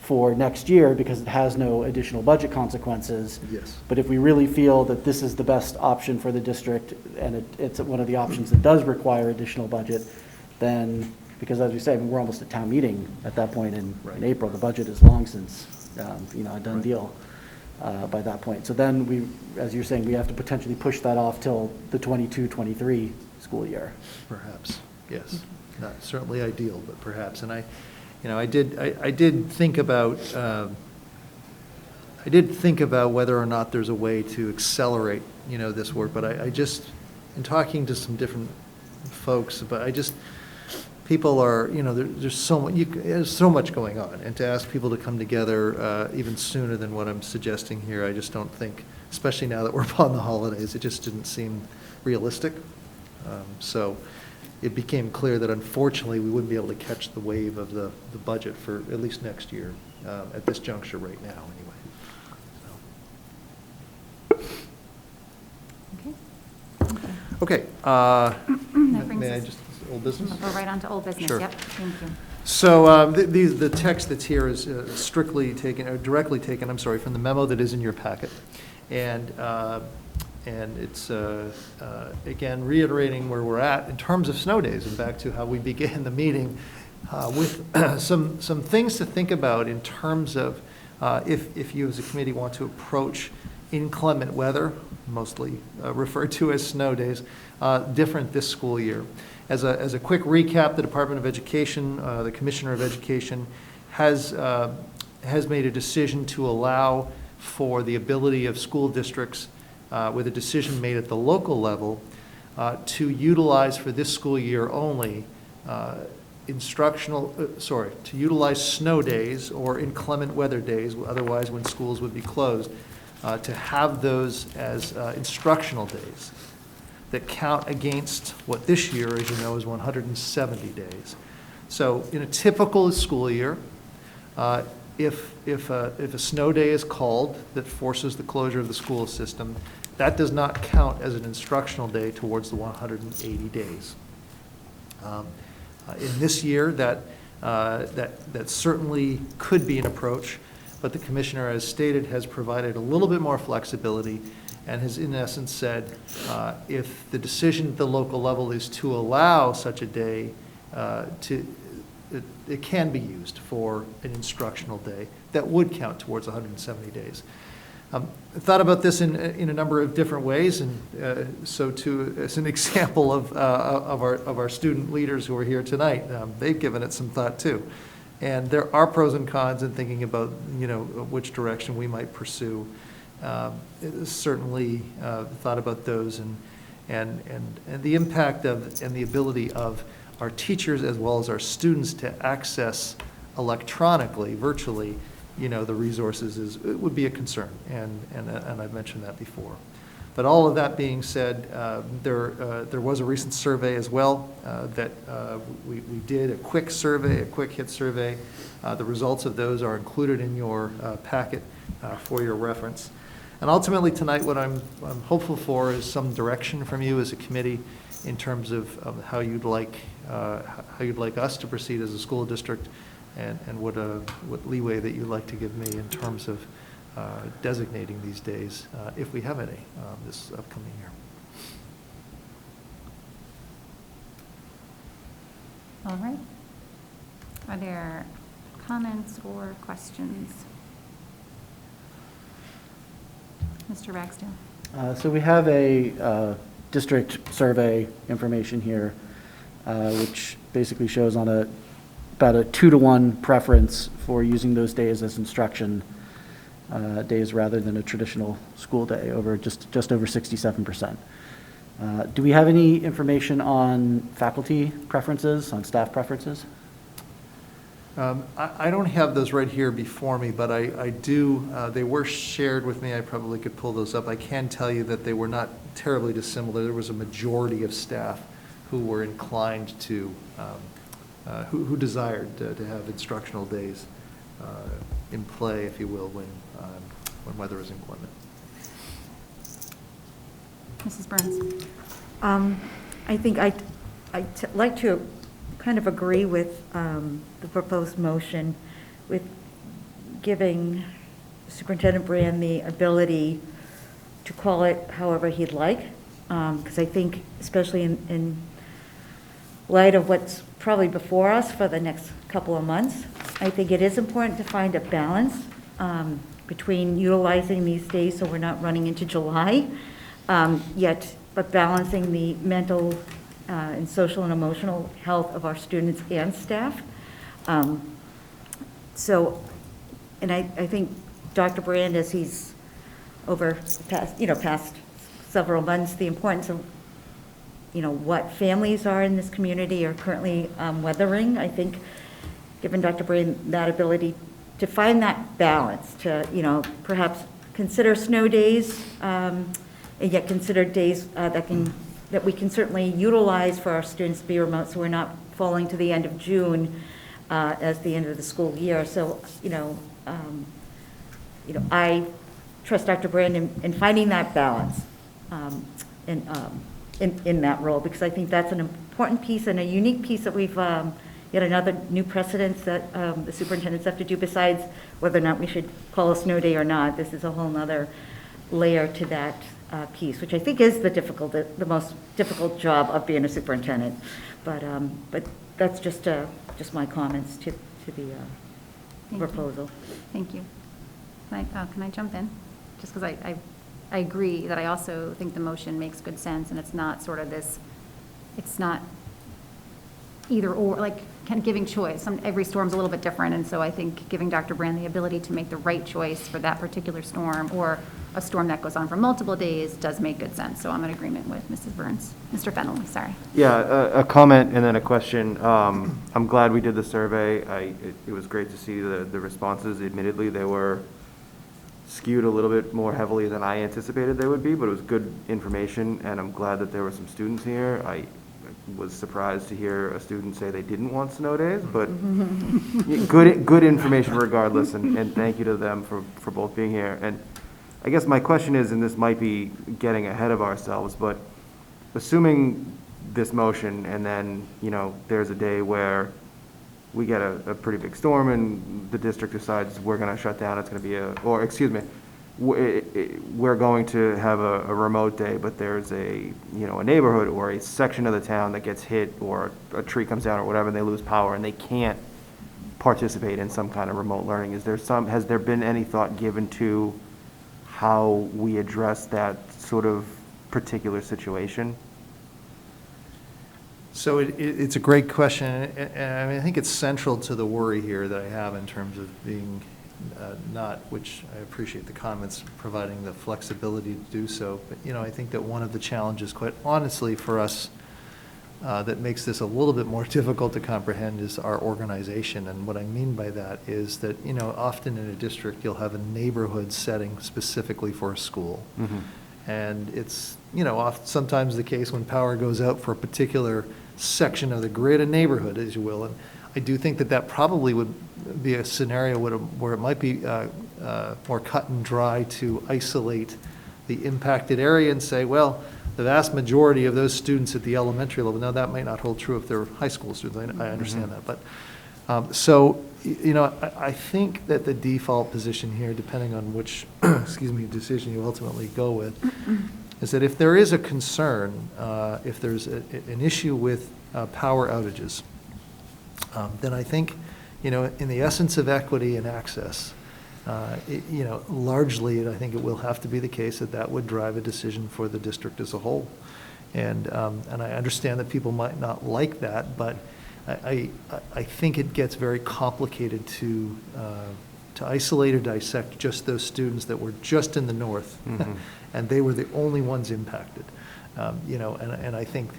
for next year because it has no additional budget consequences. Yes. But if we really feel that this is the best option for the district and it's one of the options that does require additional budget, then, because as you say, we're almost at town meeting at that point in April. The budget is long since, a done deal by that point. So then as you're saying, we have to potentially push that off till the 22-23 school year. Perhaps, yes. Not certainly ideal, but perhaps. And I did think about whether or not there's a way to accelerate, this work. But I just, in talking to some different folks, but people are, there's so much going on, and to ask people to come together even sooner than what I'm suggesting here, I just don't think, especially now that we're upon the holidays, it just didn't seem realistic. So it became clear that unfortunately we wouldn't be able to catch the wave of the budget for at least next year at this juncture right now, anyway. Okay. Okay. That brings May I us- just, old business? We'll go right on to old business. Sure. Yep, thank you. So the text that's here is strictly taken, or directly taken, I'm sorry, from the memo that is in your packet. And it's, again, reiterating where we're at in terms of snow days, and back to how we began the meeting, with some things to think about in terms of if you as a committee want to approach inclement weather, mostly referred to as snow days, different this school year. As a quick recap, the Department of Education, the Commissioner of Education, has made a decision to allow for the ability of school districts, with a decision made at the local level, to utilize for this school year only to utilize snow days or inclement weather days, otherwise when schools would be closed, to have those as instructional days that count against what this year, as you know, is 170 days. So in a typical school year, if a snow day is called that forces the closure of the school system, that does not count as an instructional day towards the 180 days. In this year, that certainly could be an approach, but the commissioner, as stated, has provided a little bit more flexibility and has in essence said, if the decision at the local level is to allow such a day, it can be used for an instructional day that would count towards 170 days. I thought about this in a number of different ways, and so too, as an example of our student leaders who are here tonight, they've given it some thought too. And there are pros and cons in thinking about, which direction we might pursue. Certainly thought about those and the impact of and the ability of our teachers as well as our students to access electronically, virtually, the resources would be a concern, and I've mentioned that before. But all of that being said, there was a recent survey as well that we did, a quick hit survey. The results of those are included in your packet for your reference. And ultimately tonight, what I'm hopeful for is some direction from you as a committee in terms of how you'd like us to proceed as a school district, and what leeway that you'd like to give me in terms of designating these days, if we have any, this upcoming year. All right. Are there comments or questions? Mr. Ragsdale. So we have a district survey information here, which basically shows on about a 2-to-1 preference for using those days as instruction days rather than a traditional school day, over just over 67%. Do we have any information on faculty preferences, on staff preferences? I don't have those right here before me, but I do, they were shared with me. I probably could pull those up. I can tell you that they were not terribly dissimilar. There was a majority of staff who were inclined to, who desired to have instructional days in play, if you will, when weather is inclement. Mrs. Burns. I think I'd like to kind of agree with the proposed motion with giving Superintendent Brand the ability to call it however he'd like, because I think especially in light of what's probably before us for the next couple of months, I think it is important to find a balance between utilizing these days so we're not running into July, but balancing the mental and social and emotional health of our students and staff. And I think Dr. Brand, as he's over the past several months, the importance of, what families are in this community are currently weathering. I think, given Dr. Brain that ability to find that balance, to, perhaps consider snow days, and yet consider days that we can certainly utilize for our students to be remote, so we're not falling to the end of June as the end of the school year. So, I trust Dr. Brandon in finding that balance in that role, because I think that's an important piece and a unique piece that we've yet another new precedence that the superintendents have to do, besides whether or not we should call a snow day or not. This is a whole nother layer to that piece, which I think is the most difficult job of being a superintendent. But that's just my comments to the proposal. Thank you. Can I jump in? Just because I agree that I also think the motion makes good sense, and it's not sort of this, it's not either or, like kind of giving choice. Every storm's a little bit different, and so I think giving Dr. Brand the ability to make the right choice for that particular storm, or a storm that goes on for multiple days, does make good sense. So I'm in agreement with Mrs. Burns. Mr. Fennell, sorry. Yeah, a comment and then a question. I'm glad we did the survey. It was great to see the responses. Admittedly, they were skewed a little bit more heavily than I anticipated they would be, but it was good information, and I'm glad that there were some students here. I was surprised to hear a student say they didn't want snow days, but good information regardless, and thank you to them for both being here. And I guess my question is, and this might be getting ahead of ourselves, but assuming this motion and then, there's a day where we get a pretty big storm and the district decides we're going to shut down, it's going to be we're going to have a remote day, but there's a neighborhood or a section of the town that gets hit, or a tree comes down or whatever, and they lose power and they can't participate in some kind of remote learning. Has there been any thought given to how we address that sort of particular situation? So it's a great question, and I think it's central to the worry here that I have in terms of being which I appreciate the comments, providing the flexibility to do so. But, I think that one of the challenges, quite honestly, for us that makes this a little bit more difficult to comprehend is our organization. And what I mean by that is that, often in a district, you'll have a neighborhood setting specifically for a school. Mm-hmm. And it's, sometimes the case when power goes out for a particular section of the grid, a neighborhood, as you will. And I do think that probably would be a scenario where it might be more cut and dry to isolate the impacted area and say, well, the vast majority of those students at the elementary level, now that might not hold true if they're high school students, I understand that. But so, I think that the default position here, depending on which, decision you ultimately go with, is that if there is a concern, if there's an issue with power outages, then I think, in the essence of equity and access, largely, I think it will have to be the case that would drive a decision for the district as a whole. And I understand that people might not like that, but I think it gets very complicated to isolate or dissect just those students that were just in the north, mm-hmm. and they were the only ones impacted. And I think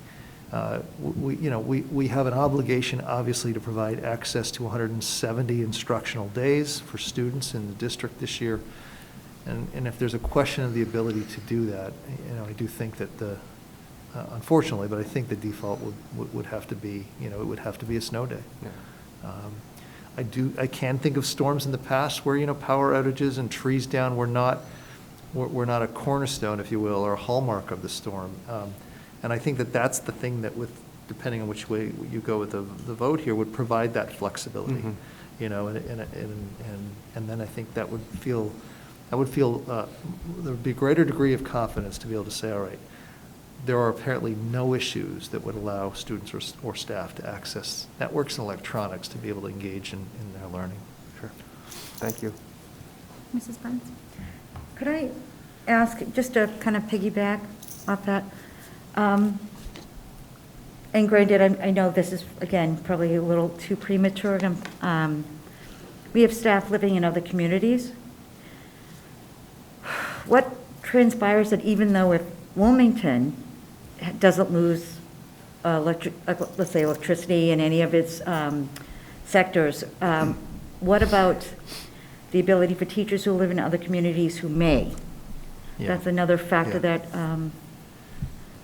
we have an obligation, obviously, to provide access to 170 instructional days for students in the district this year. And if there's a question of the ability to do that, I do think that unfortunately, but I think the default would have to be, it would have to be a snow day. Yeah. I can think of storms in the past where, power outages and trees down were not a cornerstone, if you will, or a hallmark of the storm. And I think that's the thing that, depending on which way you go with the vote here, would provide that flexibility. Mm-hmm. And then I think that would feel there would be a greater degree of confidence to be able to say, all right, there are apparently no issues that would allow students or staff to access networks and electronics to be able to engage in their learning. Sure. Thank you. Mrs. Burns? Could I ask, just to kind of piggyback off that, and granted, I know this is, again, probably a little too premature. We have staff living in other communities. What transpires that even though if Wilmington doesn't lose let's say electricity in any of its sectors. What about the ability for teachers who live in other communities who may? Yeah. That's another factor Yeah. that,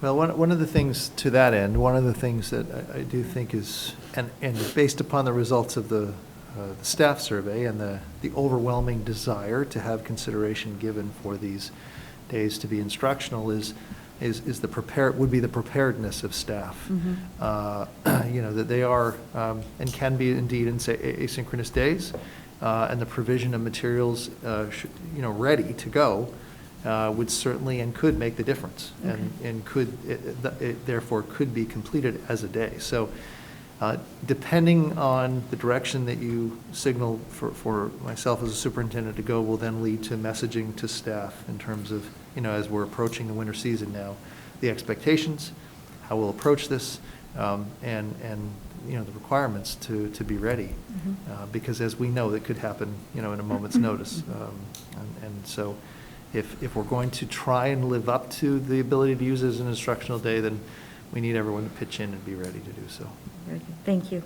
Well, one of the things to that end, one of the things that I do think is, and based upon the results of the staff survey and the overwhelming desire to have consideration given for these days to be instructional is would be the preparedness of staff. You know, that they are, and can be indeed in say asynchronous days, and the provision of materials, you know, ready to go, would certainly and could make the difference, and could, it therefore could be completed as a day. So depending on the direction that you signal for myself as a superintendent to go will then lead to messaging to staff in terms of, you know, as we're approaching the winter season now, the expectations, how we'll approach this, and you know, the requirements to be ready. Because as we know, that could happen, you know, in a moment's notice. And so if we're going to try and live up to the ability to use it as an instructional day, then we need everyone to pitch in and be ready to do so. very good. Thank you.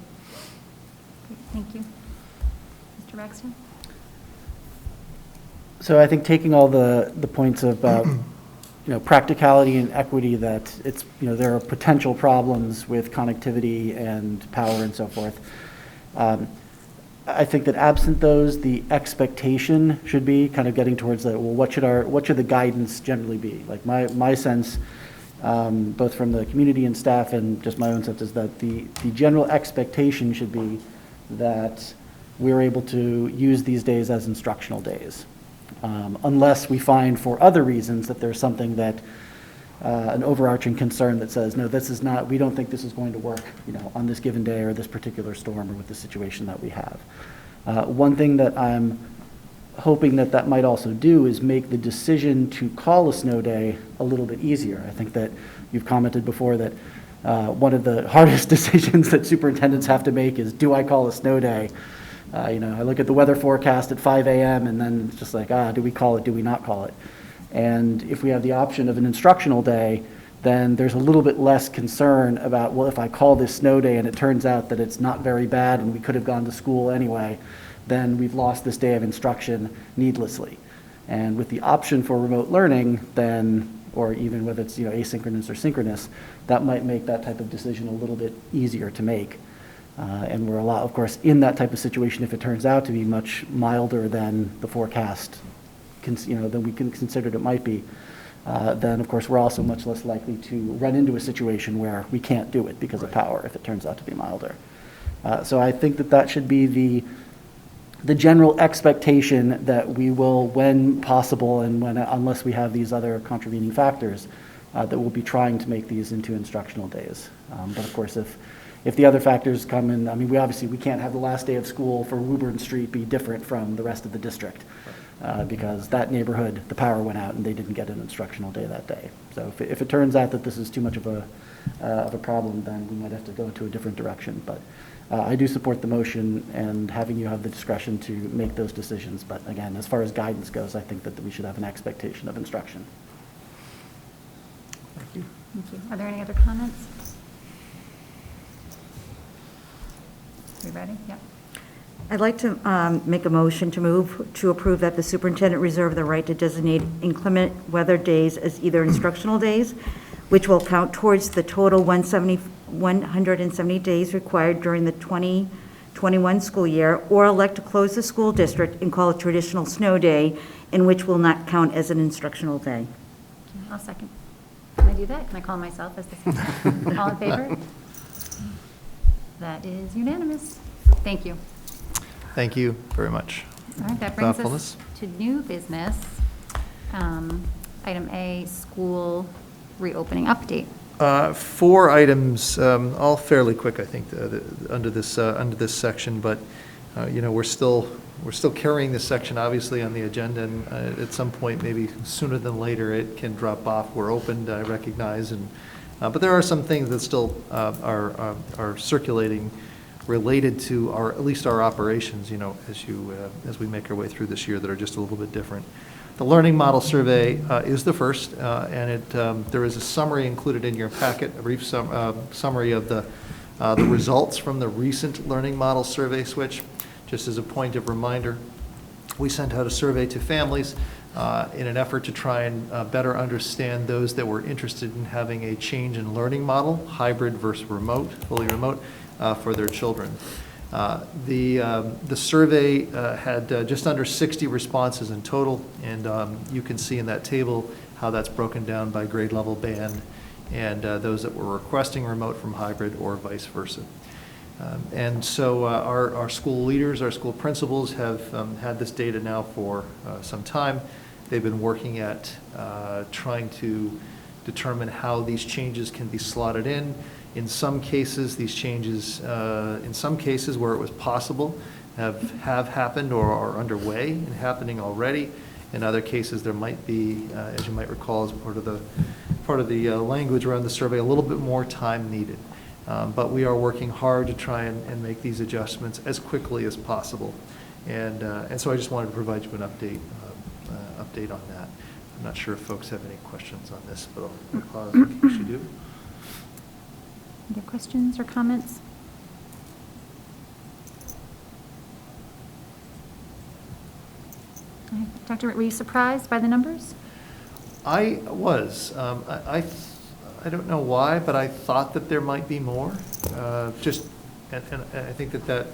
Great, thank you. Mr. Braxton? So I think taking all the points about, you know, practicality and equity, that it's, you know, there are potential problems with connectivity and power and so forth. I think that absent those, the expectation should be kind of getting towards that, well, what should the guidance generally be? Like my sense, both from the community and staff and just my own sense, is that the general expectation should be that we're able to use these days as instructional days. Unless we find for other reasons that there's something that, an overarching concern that says, no, this is not, we don't think this is going to work, you know, on this given day or this particular storm or with the situation that we have. One thing that I'm hoping that might also do is make the decision to call a snow day a little bit easier. I think that you've commented before that one of the hardest decisions that superintendents have to make is, do I call a snow day? You know, I look at the weather forecast at 5 a.m. and then it's just like, do we call it, do we not call it? And if we have the option of an instructional day, then there's a little bit less concern about, well, if I call this snow day and it turns out that it's not very bad and we could have gone to school anyway, then we've lost this day of instruction needlessly. And with the option for remote learning, then, or even whether it's, you know, asynchronous or synchronous, that might make that type of decision a little bit easier to make. And we're of course, in that type of situation, if it turns out to be much milder than the forecast, you know, than we considered it might be, then of course we're also much less likely to run into a situation where we can't do it because of power if it turns out to be milder. So I think that should be the general expectation, that we will, when possible and unless we have these other contravening factors, that we'll be trying to make these into instructional days. But of course, if the other factors come in, I mean, we can't have the last day of school for Woburn Street be different from the rest of the district, because that neighborhood, the power went out and they didn't get an instructional day that day. So if it turns out that this is too much of a problem, then we might have to go into a different direction. But I do support the motion and having you have the discretion to make those decisions. But again, as far as guidance goes, I think that we should have an expectation of instruction. Thank you. Thank you. Are there any other comments? Are we ready? Yep. I'd like to make a motion to move to approve that the superintendent reserve the right to designate inclement weather days as either instructional days, which will count towards the total 170 days required during the 2021 school year, or elect to close the school district and call a traditional snow day, in which will not count as an instructional day. I'll second. Can I do that? Can I call myself as the second? All in favor? That is unanimous. Thank you. Thank you very much. All right, that brings us Thoughtfulness. to new business. Item A, school reopening update. 4 items, all fairly quick, I think, under this section, but, you know, we're still carrying this section, obviously, on the agenda, and at some point, maybe sooner than later, it can drop off. We're open, I recognize, but there are some things that still are circulating related to at least our operations, you know, as we make our way through this year, that are just a little bit different. The Learning Model Survey is the first, and there is a summary included in your packet, a brief summary of the results from the recent Learning Model Survey switch. Just as a point of reminder, we sent out a survey to families in an effort to try and better understand those that were interested in having a change in learning model, hybrid versus remote, fully remote, for their children. The survey had just under 60 responses in total, and you can see in that table how that's broken down by grade level band and those that were requesting remote from hybrid or vice versa. And so our school leaders, our school principals have had this data now for some time. They've been working at trying to determine how these changes can be slotted in. In some cases, these changes, in some cases where it was possible, have happened or are underway and happening already. In other cases, there might be, as you might recall, as part of the language around the survey, a little bit more time needed. But we are working hard to try and make these adjustments as quickly as possible. And so I just wanted to provide you an update on that. I'm not sure if folks have any questions on this, but I'll pause in case you do. Any questions or comments? Dr. Were you surprised by the numbers? I was. I don't know why, but I thought that there might be more. And I think that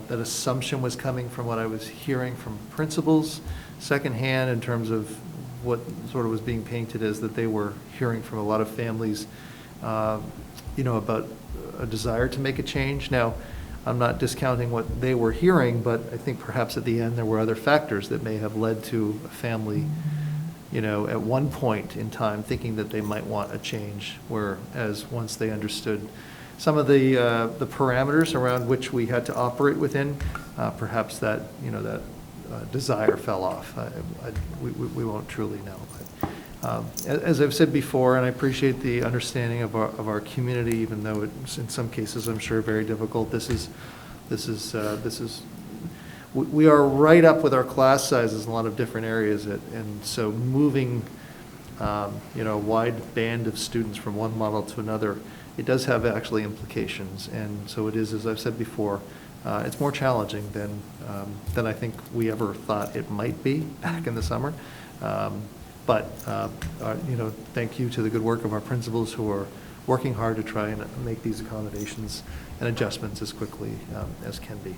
assumption was coming from what I was hearing from principals secondhand in terms of what sort of was being painted as that they were hearing from a lot of families, about a desire to make a change. Now, I'm not discounting what they were hearing, but I think perhaps at the end there were other factors that may have led to a family, at one point in time thinking that they might want a change, whereas once they understood some of the parameters around which we had to operate within, perhaps that desire fell off. We won't truly know. But as I've said before, and I appreciate the understanding of our community, even though it's in some cases I'm sure very difficult. We are right up with our class sizes in a lot of different areas, and so moving a wide band of students from one model to another, it does have actually implications. And so it is, as I've said before, it's more challenging than I think we ever thought it might be back in the summer. But thank you to the good work of our principals who are working hard to try and make these accommodations and adjustments as quickly as can be.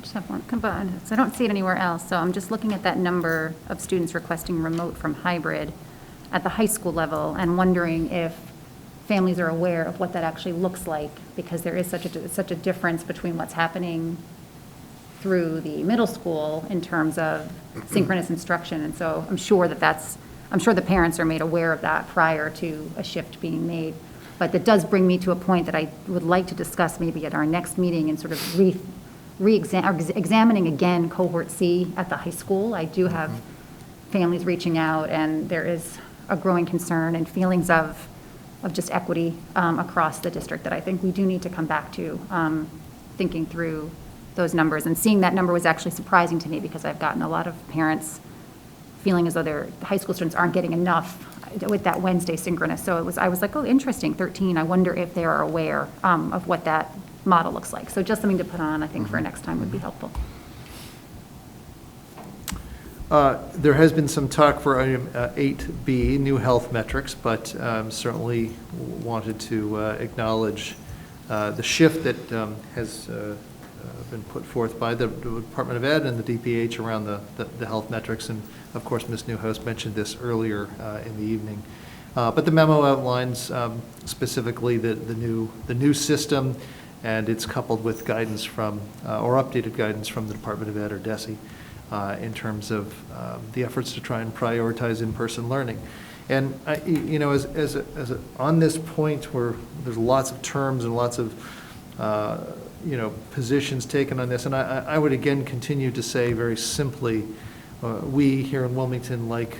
Just have one combined. So I don't see it anywhere else. So I'm just looking at that number of students requesting remote from hybrid at the high school level and wondering if families are aware of what that actually looks like, because there is such a difference between what's happening through the middle school in terms of synchronous instruction. And so I'm sure the parents are made aware of that prior to a shift being made. But that does bring me to a point that I would like to discuss maybe at our next meeting and sort of examining again cohort C at the high school. I do have families reaching out, and there is a growing concern and feelings of just equity across the district that I think we do need to come back to, thinking through those numbers. And seeing that number was actually surprising to me, because I've gotten a lot of parents feeling as though their high school students aren't getting enough with that Wednesday synchronous. So I was like, oh, interesting, 13. I wonder if they are aware of what that model looks like. So just something to put on, I think, for next time would be helpful. There has been some talk for item 8B, new health metrics, but certainly wanted to acknowledge the shift that has been put forth by the Department of Ed and the DPH around the health metrics. And of course, Ms. Newhouse mentioned this earlier in the evening. But the memo outlines specifically the new system, and it's coupled with guidance from, or updated guidance from the Department of Ed, or DESE, in terms of the efforts to try and prioritize in-person learning. And on this point where there's lots of terms and lots of positions taken on this, and I would again continue to say very simply, we here in Wilmington, like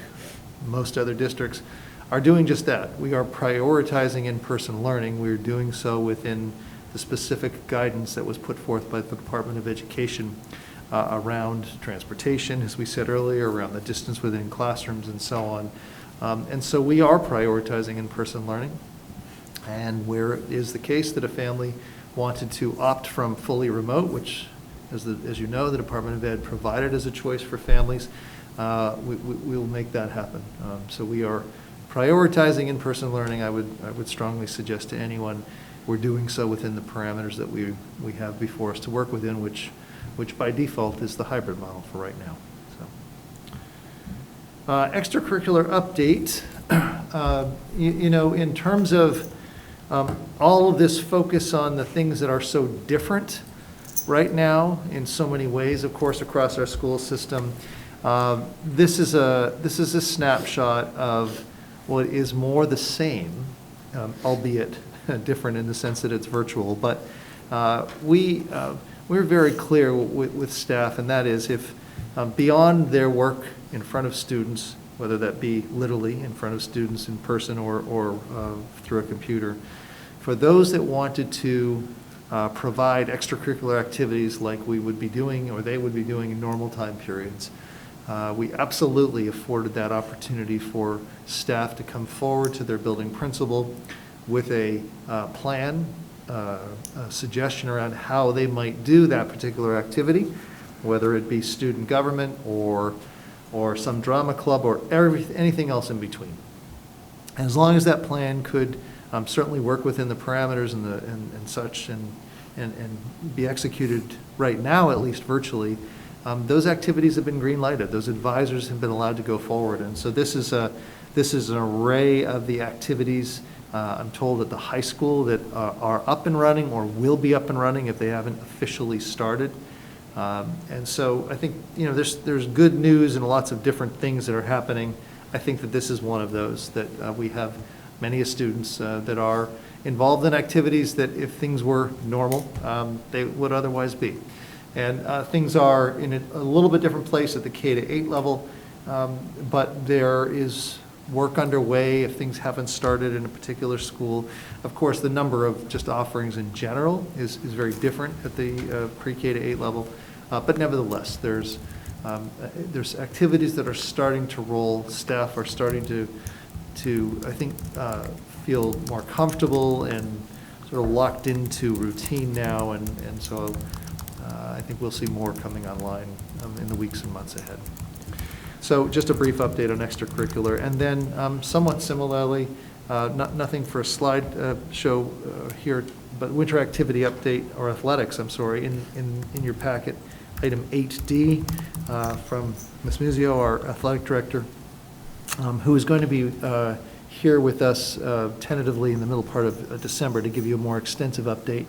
most other districts, are doing just that. We are prioritizing in-person learning. We're doing so within the specific guidance that was put forth by the Department of Education. around transportation, as we said earlier, around the distance within classrooms and so on. And so we are prioritizing in-person learning. And where it is the case that a family wanted to opt from fully remote, which, as you know, the Department of Ed provided as a choice for families, we will make that happen. So we are prioritizing in-person learning. I would strongly suggest to anyone we're doing so within the parameters that we have before us to work within, which by default is the hybrid model for right now. So, extracurricular update. In terms of all of this focus on the things that are so different right now in so many ways, of course, across our school system, this is a snapshot of what is more the same, albeit different in the sense that it's virtual. But we're very clear with staff, and that is if beyond their work in front of students, whether that be literally in front of students in person or through a computer, for those that wanted to provide extracurricular activities like we would be doing or they would be doing in normal time periods, we absolutely afforded that opportunity for staff to come forward to their building principal with a plan, a suggestion around how they might do that particular activity, whether it be student government or some drama club or anything else in between. And as long as that plan could certainly work within the parameters and such and be executed right now, at least virtually, those activities have been green lighted. Those advisors have been allowed to go forward. And so this is an array of the activities, I'm told, at the high school that are up and running or will be up and running if they haven't officially started. And so I think, there's good news and lots of different things that are happening. I think that this is one of those, that we have many students that are involved in activities that if things were normal, they would otherwise be. And things are in a little bit different place at the K-8 level, but there is work underway if things haven't started in a particular school. Of course, the number of just offerings in general is very different at the pre-K to 8 level, but nevertheless, there's activities that are starting to roll. Staff are starting to I think, feel more comfortable and sort of locked into routine now, and so I think we'll see more coming online in the weeks and months ahead. So just a brief update on extracurricular, and then somewhat similarly, nothing for a slide show here, but winter activity update, or athletics, I'm sorry, in your packet, item 8D from Ms. Muzio, our athletic director, who is going to be here with us tentatively in the middle part of December to give you a more extensive update,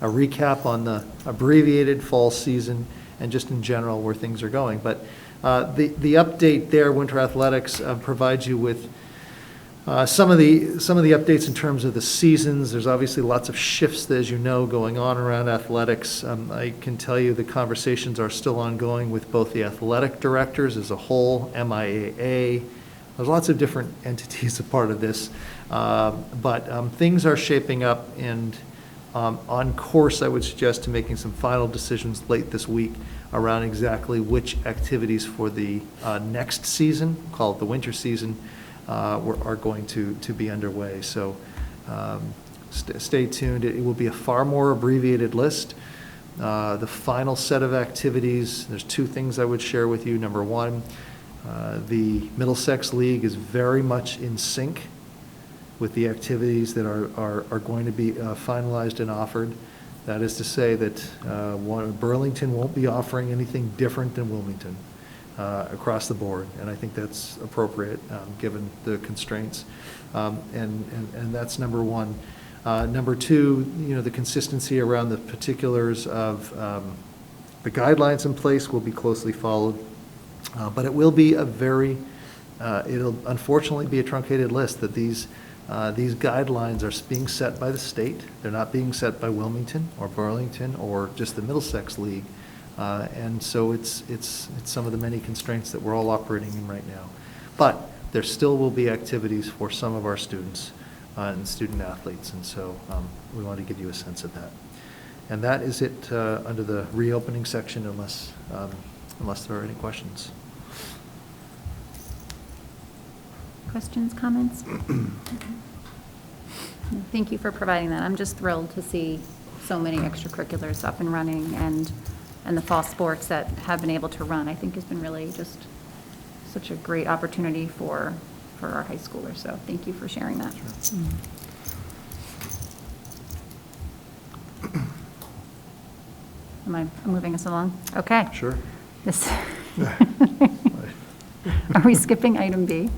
a recap on the abbreviated fall season, and just in general where things are going. But the update there, winter athletics, provides you with some of the updates in terms of the seasons. There's obviously lots of shifts, as you know, going on around athletics. I can tell you the conversations are still ongoing with both the athletic directors as a whole, MIAA. There's lots of different entities a part of this, but things are shaping up and on course, I would suggest, to making some final decisions late this week around exactly which activities for the next season, called the winter season, are going to be underway. So stay tuned. It will be a far more abbreviated list. The final set of activities, there's two things I would share with you. Number one, the Middlesex League is very much in sync with the activities that are going to be finalized and offered. That is to say that Burlington won't be offering anything different than Wilmington across the board, and I think that's appropriate given the constraints. And that's number one. Number two, the consistency around the particulars of the guidelines in place will be closely followed, but it will be it'll unfortunately be a truncated list. That these guidelines are being set by the state. They're not being set by Wilmington or Burlington or just the Middlesex League. And so it's some of the many constraints that we're all operating in right now. But there still will be activities for some of our students and student athletes, and so we want to give you a sense of that. And that is it under the reopening section, unless there are any questions. Questions, comments? Thank you for providing that. I'm just thrilled to see so many extracurriculars up and running, and the fall sports that have been able to run, I think has been really just such a great opportunity for our high schoolers. So thank you for sharing that. I'm moving us along? Okay. Sure. This. Are we skipping item B?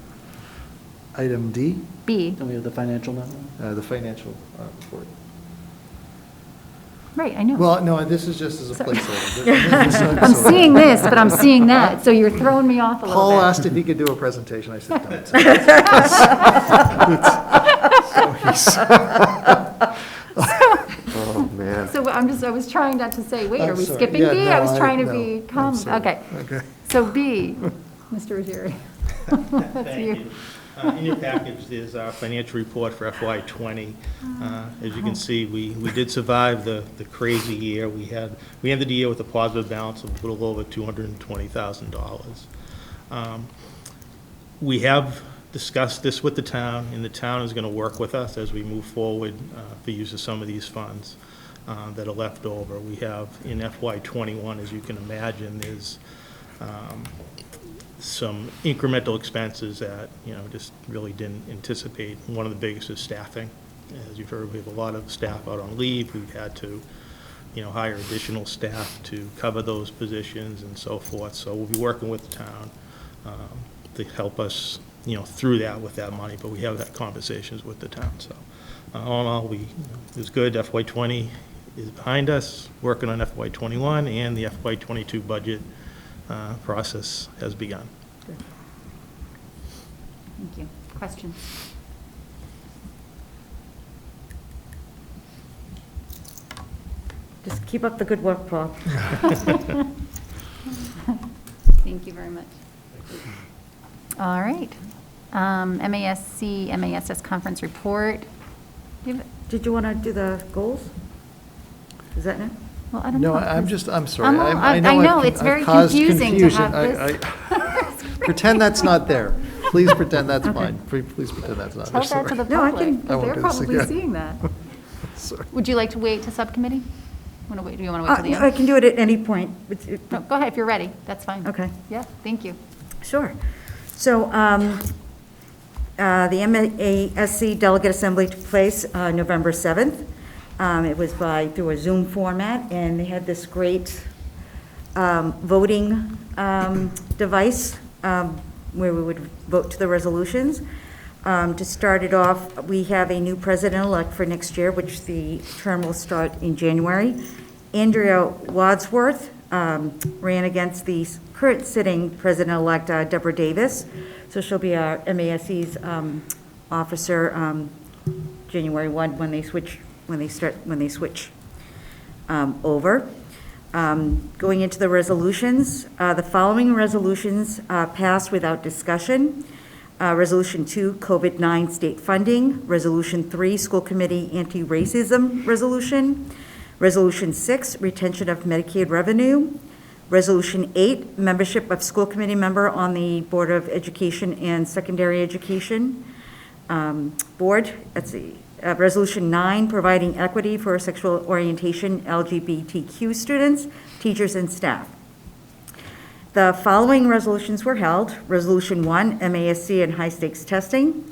Item D, B, Then we have the financial memo. the financial report. right, I know. Well, no, this is just as a placeholder. I'm seeing this, but I'm seeing that, so you're throwing me off a little bit. Paul asked if he could do a presentation. I said, don't. Oh, man. So I was trying not to say, wait, are I'm we sorry. skipping Yeah, B? no, I was trying to no, be I'm calm. sorry. Okay. Okay. So B, Mr. Ruggieri. That's Thank you. In your package, there's our financial report for FY '20. As you can see, we did survive the crazy year. We ended the year with a positive balance of a little over $220,000. We have discussed this with the town, and the town is going to work with us as we move forward for use of some of these funds that are left over. We have in FY '21, as you can imagine, there's some incremental expenses that, just really didn't anticipate. One of the biggest is staffing. As you've heard, we have a lot of staff out on leave. We've had to, hire additional staff to cover those positions and so forth. So we'll be working with the town to help us, through that with that money, but we have had conversations with the town. So all in all, it was good. FY '20 is behind us, working on FY '21, and the FY '22 budget process has begun. Thank you. Questions? Just keep up the good work, Paul. Thank you very much. All right. MASC, conference report. Did you want to do the goals? Is that it? Well, I don't know. No, I'm sorry. I know, I've it's very caused confusing to confusion. have this. Pretend that's not there. Please pretend that's mine. Please pretend that's not there. Tell that to the No, I public, can- I because won't they're do this probably again. seeing that. Sorry. Would you like to wait to subcommittee? Do you want to wait till the I end? can do it at any point. No, go ahead, if you're ready, that's fine. Okay. Yeah, thank you. Sure. So the MASC Delegate Assembly took place November 7th. It was through a Zoom format, and they had this great voting device where we would vote to the resolutions. To start it off, we have a new president-elect for next year, which the term will start in January. Andrea Wadsworth ran against the current sitting president-elect, Deborah Davis. So she'll be our MASC's officer January 1 when they switch over. Going into the resolutions, the following resolutions passed without discussion. Resolution 2, COVID-19 state funding. Resolution 3, school committee anti-racism resolution. Resolution 6, retention of Medicaid revenue. Resolution 8, membership of school committee member on the Board of Education and Secondary Education Board. Let's see. Resolution 9, providing equity for sexual orientation LGBTQ students, teachers, and staff. The following resolutions were held. Resolution 1, MASC and high-stakes testing.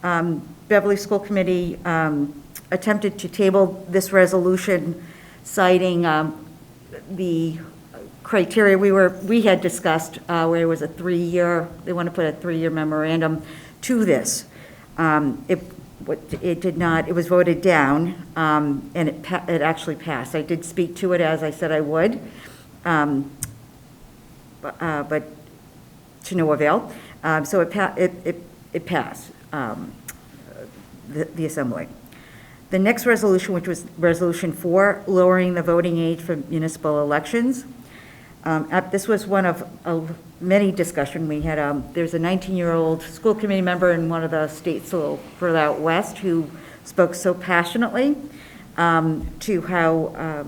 Beverly School Committee attempted to table this resolution citing the criteria we had discussed, where it was a 3-year, they want to put a 3-year memorandum to this. It did not, it was voted down, and it actually passed. I did speak to it as I said I would, but to no avail. So it passed the assembly. The next resolution, which was Resolution 4, lowering the voting age for municipal elections. This was one of many discussion we had. There's a 19-year-old school committee member in one of the states a little further out west who spoke so passionately to how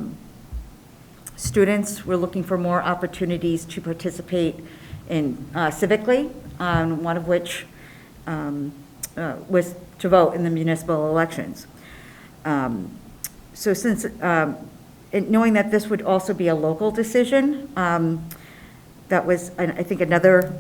students were looking for more opportunities to participate in civically, one of which was to vote in the municipal elections. So since, knowing that this would also be a local decision, that was, I think, another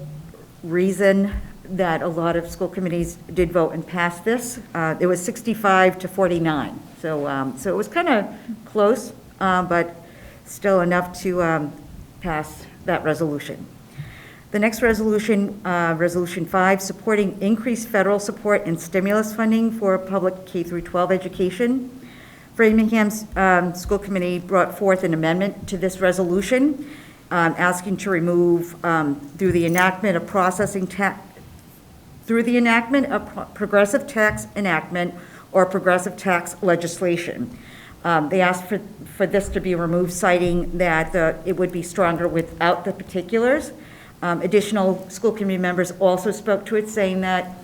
reason that a lot of school committees did vote and pass this. It was 65 to 49, so it was kind of close, but still enough to pass that resolution. The next resolution, Resolution 5, supporting increased federal support and stimulus funding for public K through 12 education. Framingham's school committee brought forth an amendment to this resolution, asking to remove through the enactment of progressive tax enactment or progressive tax legislation. They asked for this to be removed, citing that it would be stronger without the particulars. Additional school committee members also spoke to it, saying that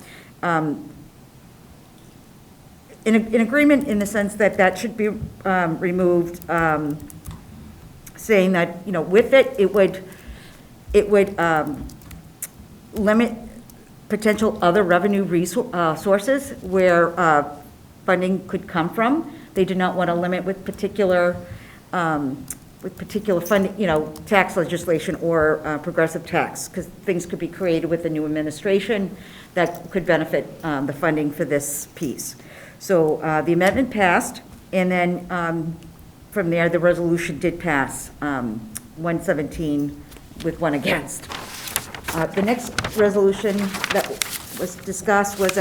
in agreement in the sense that that should be removed, saying that, you know, with it would limit potential other revenue sources where funding could come from. They did not want to limit with particular funding, you know, tax legislation or progressive tax, because things could be created with the new administration that could benefit the funding for this piece. So the amendment passed, and then from there, the resolution did pass, 117 with 1 against. The next resolution that was discussed was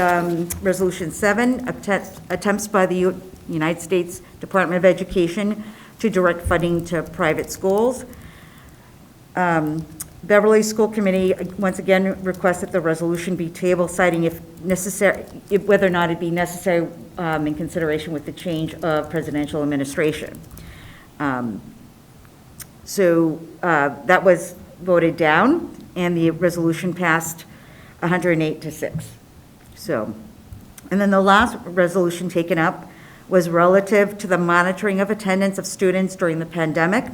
Resolution 7, attempts by the United States Department of Education to direct funding to private schools. Beverly School Committee once again requested the resolution be tabled, citing if necessary, whether or not it be necessary in consideration with the change of presidential administration. So that was voted down, and the resolution passed 108 to 6. So, and then the last resolution taken up was relative to the monitoring of attendance of students during the pandemic.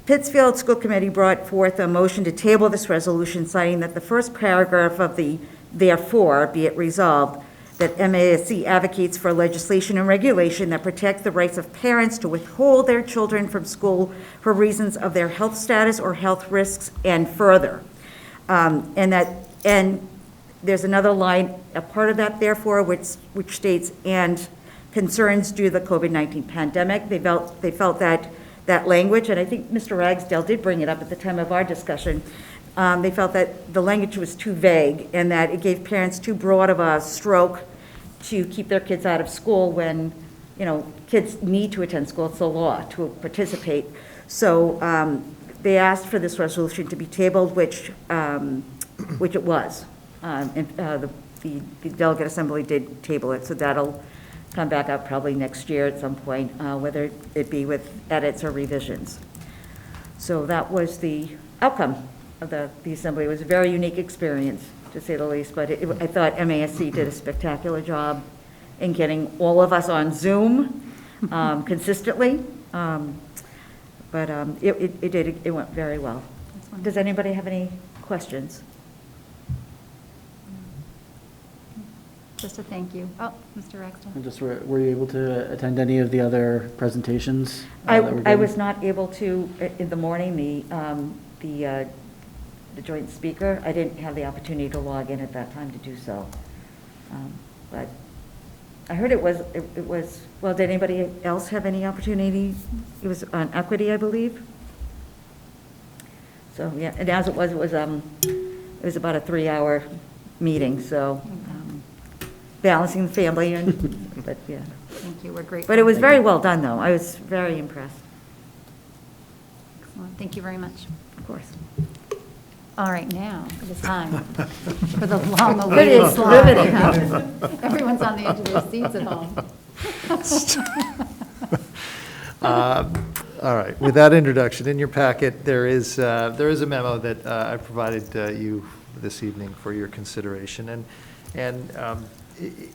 Pittsfield School Committee brought forth a motion to table this resolution, citing that the first paragraph of the therefore be it resolved that MASC advocates for legislation and regulation that protect the rights of parents to withhold their children from school for reasons of their health status or health risks, and further. And there's another line, a part of that therefore, which states, and concerns due to the COVID-19 pandemic. They felt that language, and I think Mr. Ragsdale did bring it up at the time of our discussion, they felt that the language was too vague and that it gave parents too broad of a stroke to keep their kids out of school when, you know, kids need to attend school. It's the law to participate. So they asked for this resolution to be tabled, which it was. And the Delegate Assembly did table it, so that'll come back up probably next year at some point, whether it be with edits or revisions. So that was the outcome of the Assembly. It was a very unique experience, to say the least, but I thought MASC did a spectacular job in getting all of us on Zoom consistently, but it went very well. Does anybody have any questions? Just a thank you. Oh, Mr. Ragsdale. And just were you able to attend any of the other presentations? I that were given? was not able to in the morning. The joint speaker, I didn't have the opportunity to log in at that time to do so. But I heard it was well. Did anybody else have any opportunity? It was on equity, I believe. So yeah, and as it was about a 3-hour meeting. So. Balancing the family, but yeah. Thank you, we're grateful. But it was very well done, though. I was very impressed. Excellent, thank you very much. Of course. All right, now it is time for the long-awaited slide. Everyone's on the edge of their seats at home. All right, with that introduction, in your packet, there is a memo that I provided you this evening for your consideration, and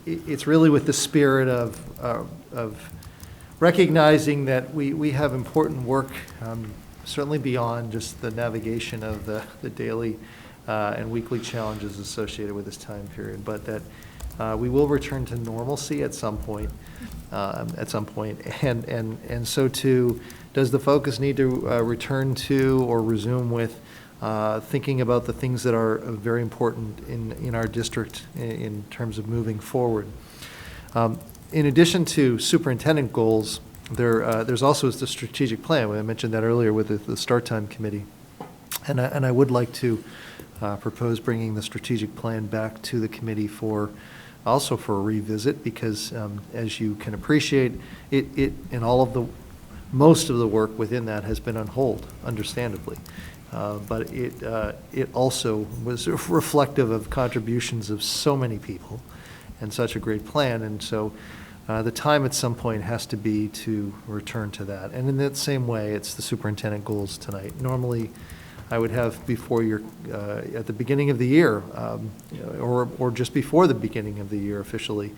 it's really with the spirit of recognizing that we have important work, certainly beyond just the navigation of the daily and weekly challenges associated with this time period, but that we will return to normalcy at some point, and so too, does the focus need to return to or resume with thinking about the things that are very important in our district in terms of moving forward. In addition to superintendent goals, there's also the strategic plan. I mentioned that earlier with the start time committee. And I would like to propose bringing the strategic plan back to the committee also for a revisit, because as you can appreciate, most of the work within that has been on hold, understandably. But it also was reflective of contributions of so many people and such a great plan. And so the time at some point has to be to return to that. And in that same way, it's the superintendent goals tonight. Normally, I would have before at the beginning of the year, or just before the beginning of the year officially,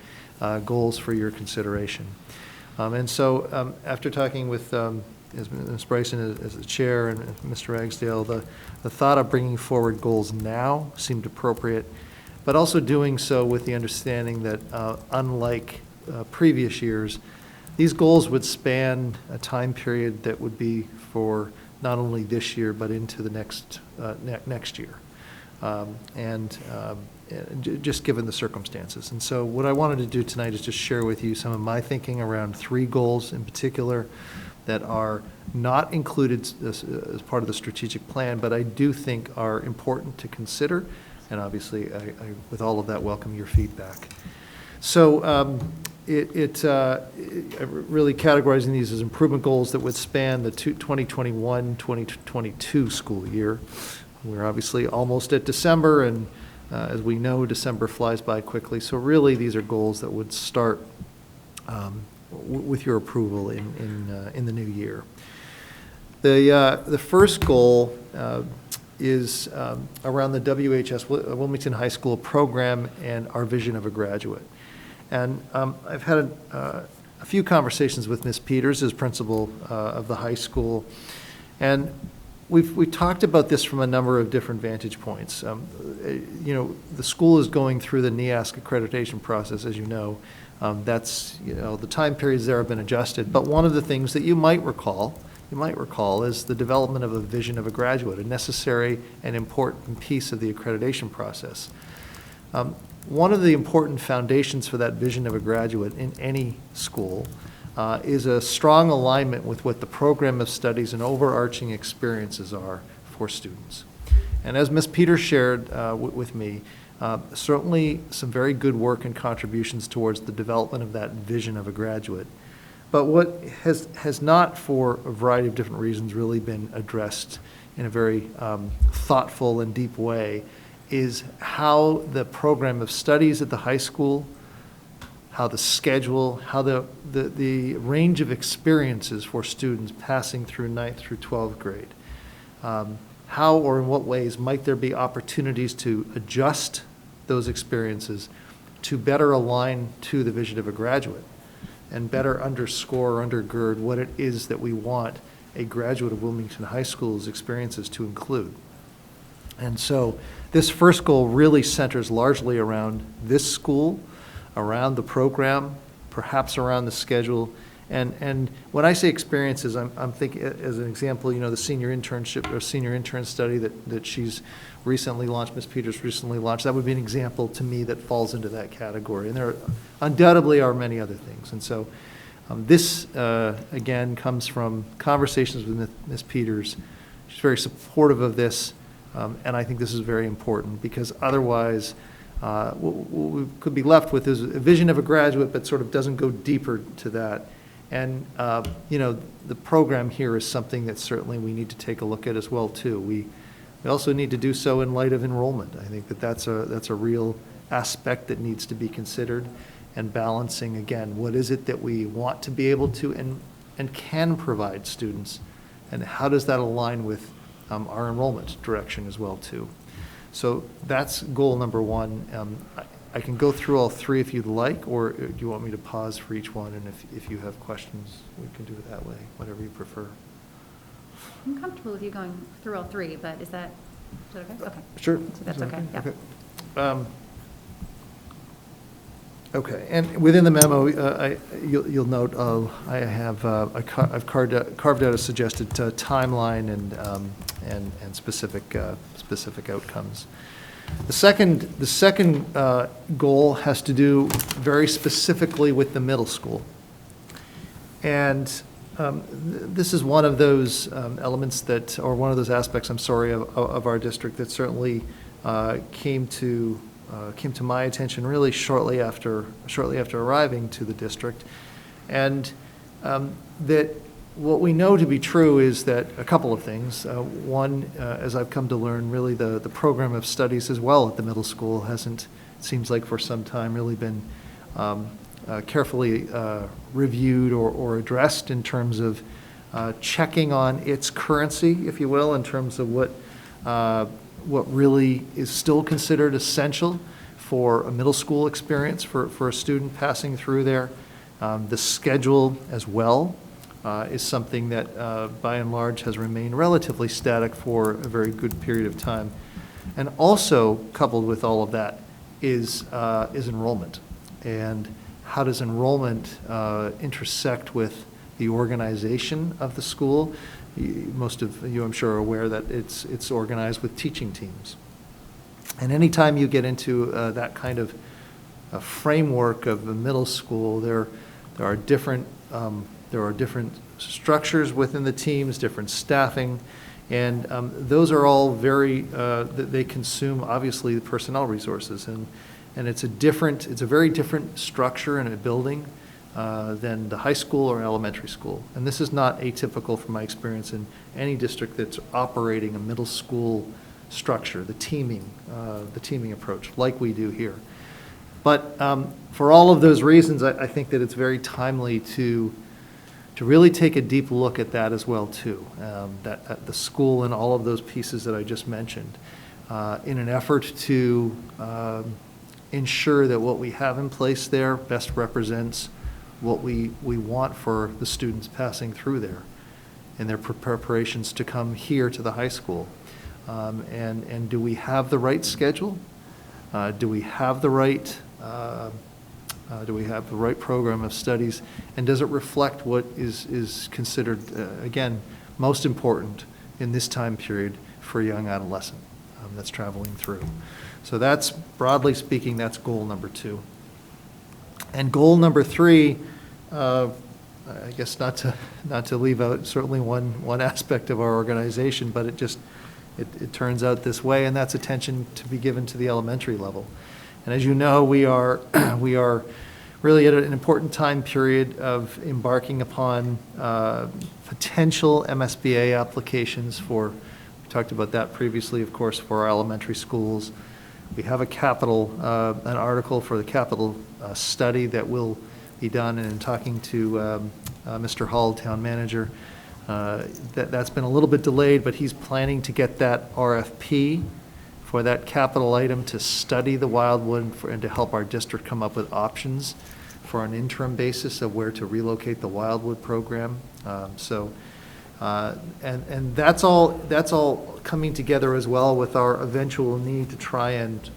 goals for your consideration. And so after talking with Ms. Bryson as the chair and Mr. Ragsdale, the thought of bringing forward goals now seemed appropriate, but also doing so with the understanding that unlike previous years, these goals would span a time period that would be for not only this year, but into the next year, just given the circumstances. And so what I wanted to do tonight is just share with you some of my thinking around 3 goals in particular that are not included as part of the strategic plan, but I do think are important to consider. And obviously, I with all of that, welcome your feedback. So really categorizing these as improvement goals that would span the 2021-2022 school year. We're obviously almost at December, and as we know, December flies by quickly. So really, these are goals that would start with your approval in the new year. The first goal is around the WHS Wilmington High School program and our vision of a graduate. And I've had a few conversations with Ms. Peters as principal of the high school, and we talked about this from a number of different vantage points. The school is going through the NEASC accreditation process, as you know. That's, the time periods there have been adjusted, but one of the things that you might recall is the development of a vision of a graduate, a necessary and important piece of the accreditation process. One of the important foundations for that vision of a graduate in any school is a strong alignment with what the program of studies and overarching experiences are for students. And as Ms. Peters shared with me, certainly some very good work and contributions towards the development of that vision of a graduate. But what has not, for a variety of different reasons, really been addressed in a very thoughtful and deep way is how the program of studies at the high school, how the schedule, how the range of experiences for students passing through 9th through 12th grade, how or in what ways might there be opportunities to adjust those experiences to better align to the vision of a graduate and better underscore or undergird what it is that we want a graduate of Wilmington High School's experiences to include. And so this first goal really centers largely around this school, around the program, perhaps around the schedule. And when I say experiences, I'm thinking, as an example, the senior internship or senior intern study that she's recently launched, Ms. Peters recently launched. That would be an example to me that falls into that category. And there undoubtedly are many other things. And so this, again, comes from conversations with Ms. Peters. She's very supportive of this. And I think this is very important because otherwise what we could be left with is a vision of a graduate but sort of doesn't go deeper to that. And, the program here is something that certainly we need to take a look at as well, too. We also need to do so in light of enrollment. I think that's a real aspect that needs to be considered, and balancing, again, what is it that we want to be able to and can provide students, and how does that align with our enrollment direction as well, too. So that's goal number one. I can go through all three if you'd like, or do you want me to pause for each one? And if you have questions, we can do it that way, whatever you prefer. I'm comfortable with you going through all three, but is that okay? Okay. Sure. So that's okay, yeah. Okay. Okay, and within the memo, you'll note, I've carved out a suggested timeline and specific outcomes. The second goal has to do very specifically with the middle school. And this is one of those elements or one of those aspects, of our district that certainly came to my attention really shortly after arriving to the district. And that what we know to be true is that a couple of things. One, as I've come to learn, really the program of studies as well at the middle school hasn't, it seems like for some time, really been carefully reviewed or addressed in terms of checking on its currency, if you will, in terms of what really is still considered essential for a middle school experience for a student passing through there. The schedule as well is something that by and large has remained relatively static for a very good period of time. And also coupled with all of that is enrollment. And how does enrollment intersect with the organization of the school? Most of you, I'm sure, are aware that it's organized with teaching teams. And anytime you get into that kind of a framework of a middle school, there are different structures within the teams, different staffing, and those are all they consume obviously the personnel resources, and it's a very different structure in a building than the high school or elementary school. And this is not atypical from my experience in any district that's operating a middle school structure, the teaming approach, like we do here. But for all of those reasons, I think that it's very timely to really take a deep look at that as well too, at the school and all of those pieces that I just mentioned, in an effort to ensure that what we have in place there best represents what we want for the students passing through there in their preparations to come here to the high school. And do we have the right schedule? Do we have the right program of studies? And does it reflect what is considered, again, most important in this time period for a young adolescent that's traveling through? So that's, broadly speaking, that's goal number 2. And goal number 3, I guess not to leave out certainly one aspect of our organization, but it turns out this way, and that's attention to be given to the elementary level. And as you know, we are really at an important time period of embarking upon potential MSBA applications we talked about that previously, of course, for our elementary schools. We have an article for the capital study that will be done, and in talking to Mr. Hall, town manager, that's been a little bit delayed, but he's planning to get that RFP for that capital item to study the Wildwood and to help our district come up with options for an interim basis of where to relocate the Wildwood program. And that's all coming together as well with our eventual need to try and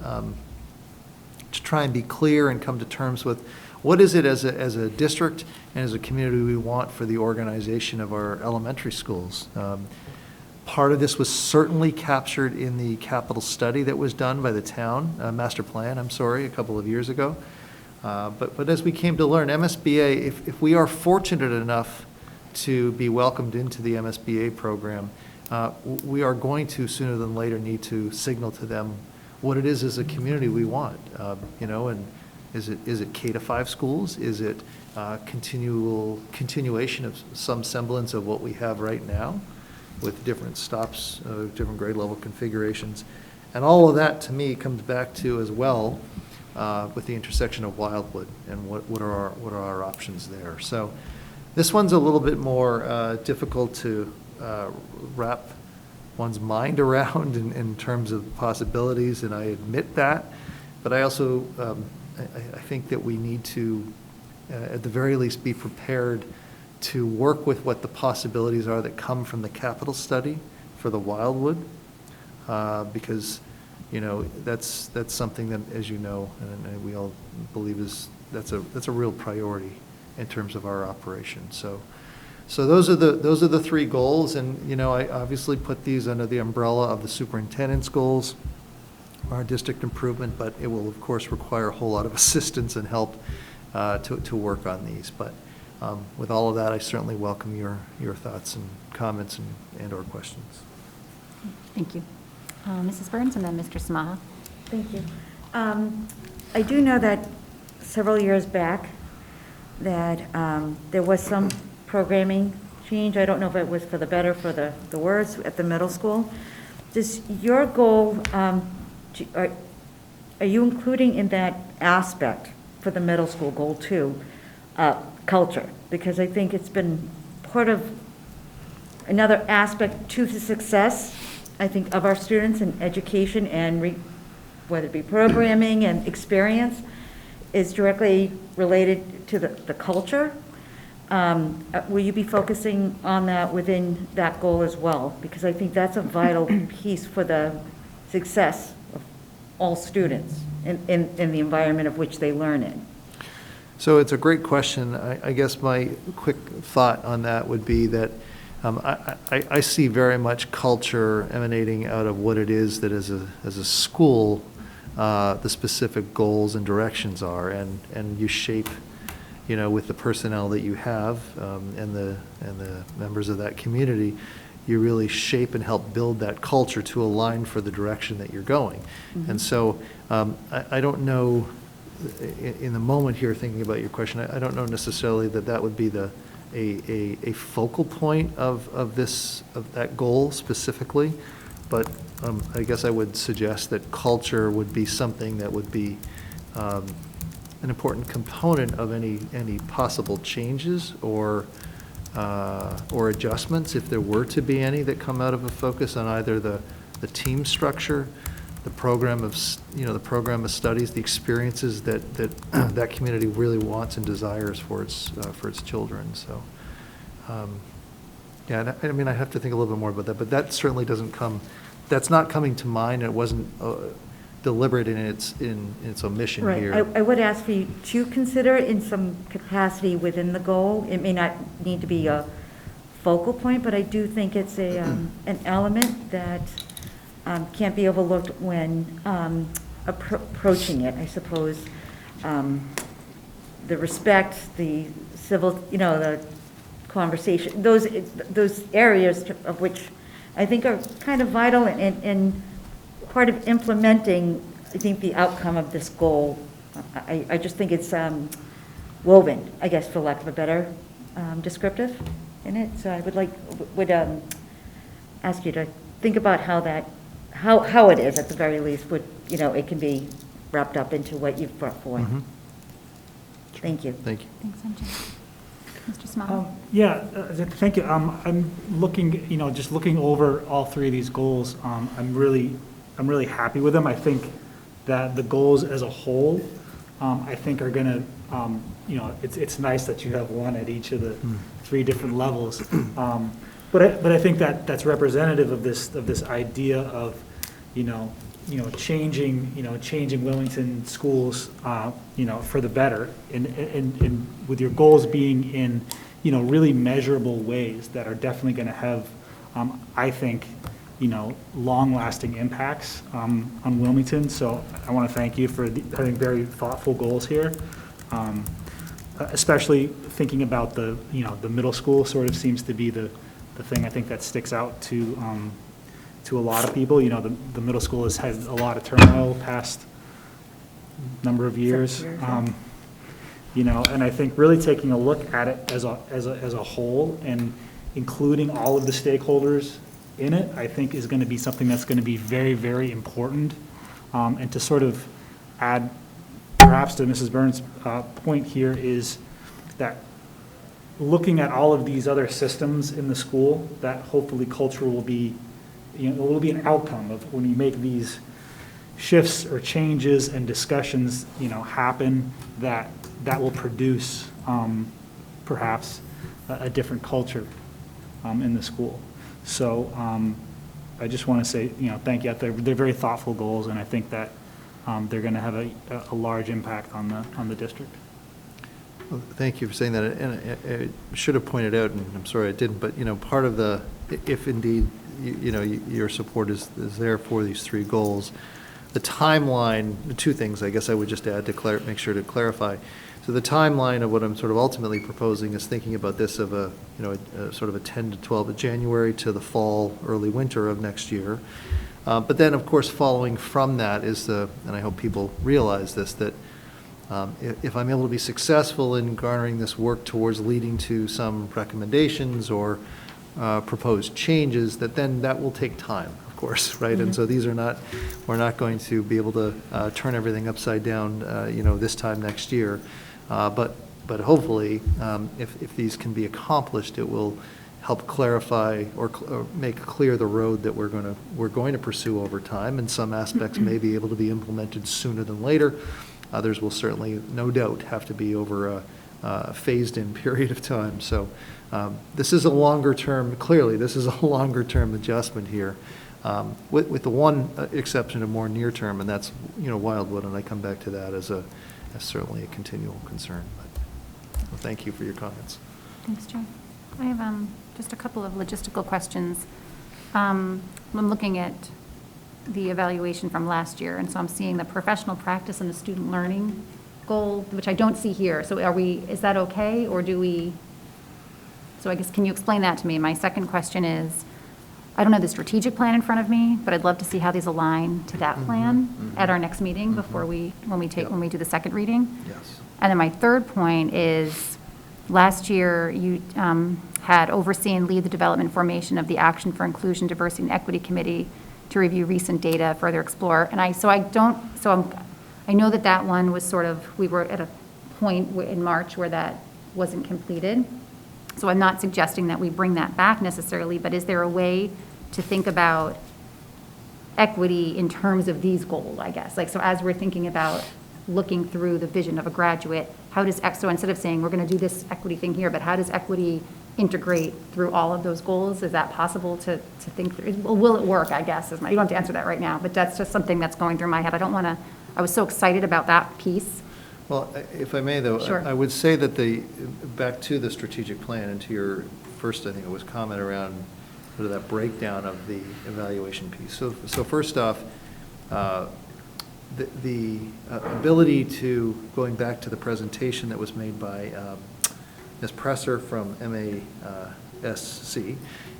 be clear and come to terms with what is it as a district and as a community we want for the organization of our elementary schools. Part of this was certainly captured in the capital study that was done by the town, master plan, a couple of years ago. But as we came to learn, MSBA, if we are fortunate enough to be welcomed into the MSBA program, we are going to sooner than later need to signal to them what it is as a community we want. And is it K-5 schools? Is it continuation of some semblance of what we have right now with different stops, different grade level configurations? And all of that to me comes back to as well with the intersection of Wildwood and what are our options there. So this one's a little bit more difficult to wrap one's mind around in terms of possibilities, and I admit that. But I also, I think that we need to, at the very least, be prepared to work with what the possibilities are that come from the capital study for the Wildwood, because, you know, that's something that, as you know, and we all believe that's a real priority in terms of our operation. So those are the three goals, and, you know, I obviously put these under the umbrella of the superintendent's goals, our district improvement, but it will, of course, require a whole lot of assistance and help to work on these. But with all of that, I certainly welcome your thoughts and comments and/or questions. Thank you. Mrs. Burns and then Mr. Samaha. Thank you. I do know that several years back that there was some programming change. I don't know if it was for the better, for the worse at the middle school. Does your goal, are you including in that aspect for the middle school, goal 2, culture? Because I think it's been part of another aspect to the success, I think, of our students in education and whether it be programming and experience is directly related to the culture. Will you be focusing on that within that goal as well? Because I think that's a vital piece for the success of all students in the environment of which they learn in. So it's a great question. I guess my quick thought on that would be that I see very much culture emanating out of what it is that as a school, the specific goals and directions are, and you shape, you know, with the personnel that you have and the members of that community, you really shape and help build that culture to align for the direction that you're going. Mm-hmm. And so I don't know, in the moment here thinking about your question, I don't know necessarily that would be a focal point of that goal specifically, but I guess I would suggest that culture would be something that would be an important component of any possible changes or adjustments, if there were to be any that come out of a focus on either the team structure, the program of studies, the experiences that community really wants and desires for its children. So, yeah, I mean, I have to think a little bit more about that, but that certainly doesn't come. That's not coming to mind. It wasn't deliberate in its omission right. here. I would ask for you to consider it in some capacity within the goal. It may not need to be a focal point, but I do think it's an element that can't be overlooked when approaching it. I suppose the respect, the civil, the conversation, those areas of which I think are kind of vital and part of implementing, I think, the outcome of this goal. I just think it's woven, I guess, for lack of a better descriptive in it. So I would ask you to think about how it is, at the very least, it can be wrapped up into what you've brought forward. Mm-hmm. Thank you. Thank you. Thanks, MJ. Mr. Samaha. Yeah, thank you. I'm looking, just looking over all three of these goals. I'm really happy with them. I think that the goals as a whole, I think are going to, it's nice that you have one at each of the three different levels. But I think that's representative of this idea of, changing Wilmington schools, for the better, and with your goals being in, really measurable ways that are definitely going to have, I think, long-lasting impacts on Wilmington. So I want to thank you for having very thoughtful goals here, especially thinking about the middle school sort of seems to be the thing I think that sticks out to a lot of people. The middle school has had a lot of turmoil past number of years. And I think really taking a look at it as a whole and including all of the stakeholders in it, I think is going to be something that's going to be very, very important. And to sort of add perhaps to Mrs. Burns' point here is that looking at all of these other systems in the school, that hopefully culture will be, will be an outcome of when you make these, shifts or changes and discussions, happen that will produce perhaps a different culture in the school. So I just want to say, thank you. They're very thoughtful goals, and I think that they're going to have a large impact on the district. Well, thank you for saying that, and I should have pointed out, and I'm sorry I didn't, but, part of the, if indeed, your support is there for these 3 goals, the timeline, the 2 things, I guess I would just add to make sure to clarify. So the timeline of what I'm sort of ultimately proposing is thinking about this of a sort of a 10 to 12, January to the fall, early winter of next year. But then, of course, following from that is and I hope people realize this, that if I'm able to be successful in garnering this work towards leading to some recommendations or proposed changes, that will take time, of course, right? And so we're not going to be able to turn everything upside down, this time next year. But hopefully, if these can be accomplished, it will help clarify or make clear the road that we're going to pursue over time. And some aspects may be able to be implemented sooner than later. Others will certainly, no doubt, have to be over a phased-in period of time. So this is a longer-term, clearly, this is a longer-term adjustment here, with the one exception of more near-term, and that's, Wildwood, and I come back to that as certainly a continual concern. But, well, thank you for your comments. Thanks, Joe. I have just a couple of logistical questions. I'm looking at the evaluation from last year, and so I'm seeing the professional practice and the student learning goal, which I don't see here. So is that okay, or so I guess, can you explain that to me? My second question is, I don't have the strategic plan in front of me, but I'd love to see how these align to that plan at our next meeting before when we do the second reading. Yes. And then my third point is, last year you had oversee and lead the development formation of the Action for Inclusion, Diversity, and Equity Committee to review recent data, further explore. And I know that one was we were at a point in March where that wasn't completed. So I'm not suggesting that we bring that back necessarily, but is there a way to think about equity in terms of these goals, I guess? So as we're thinking about looking through the vision of a graduate, so instead of saying we're going to do this equity thing here, but how does equity integrate through all of those goals? Is that possible to think through? Will it work, I guess? You don't have to answer that right now, but that's just something that's going through my head. I was so excited about that piece. Well, if I may, though, Sure. I would say that back to the strategic plan and to your first, I think it was comment around sort of that breakdown of the evaluation piece. So first off, the ability to, going back to the presentation that was made by Ms. Presser from MASC,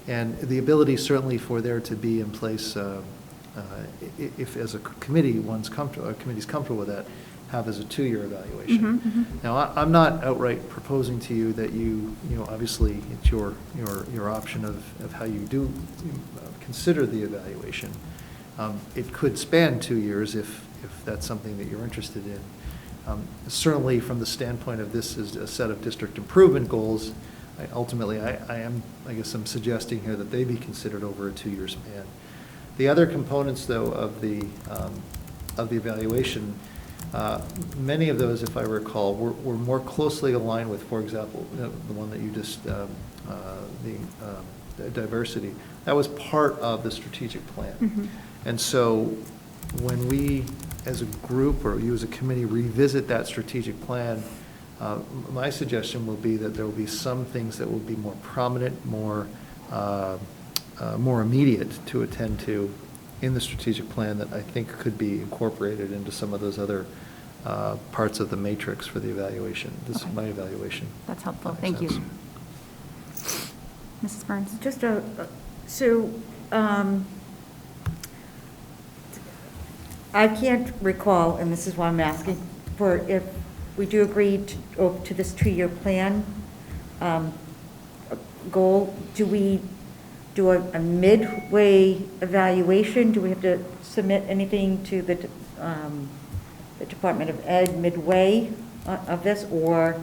and the ability certainly for there to be in place, if as a committee committee's comfortable with that, have as a 2-year evaluation. Now, I'm not outright proposing to you that obviously it's your option of how you do consider the evaluation. It could span 2 years if that's something that you're interested in. Certainly from the standpoint of this is a set of district improvement goals, ultimately I guess I'm suggesting here that they be considered over a 2-year span. The other components, though, of the evaluation, many of those, if I recall, were more closely aligned with, for example, the one that you just, the diversity. That was part of the strategic plan. And so when we, as a group, or you as a committee, revisit that strategic plan, my suggestion will be that there will be some things that will be more prominent, more immediate to attend to in the strategic plan that I think could be incorporated into some of those other parts of the matrix for the evaluation. This is my evaluation. That's helpful. That Thank makes you. sense. Mrs. Burns? I can't recall, and this is why I'm asking, for if we do agree to this 2-year plan goal, do we do a midway evaluation? Do we have to submit anything to the Department of Ed midway of this, or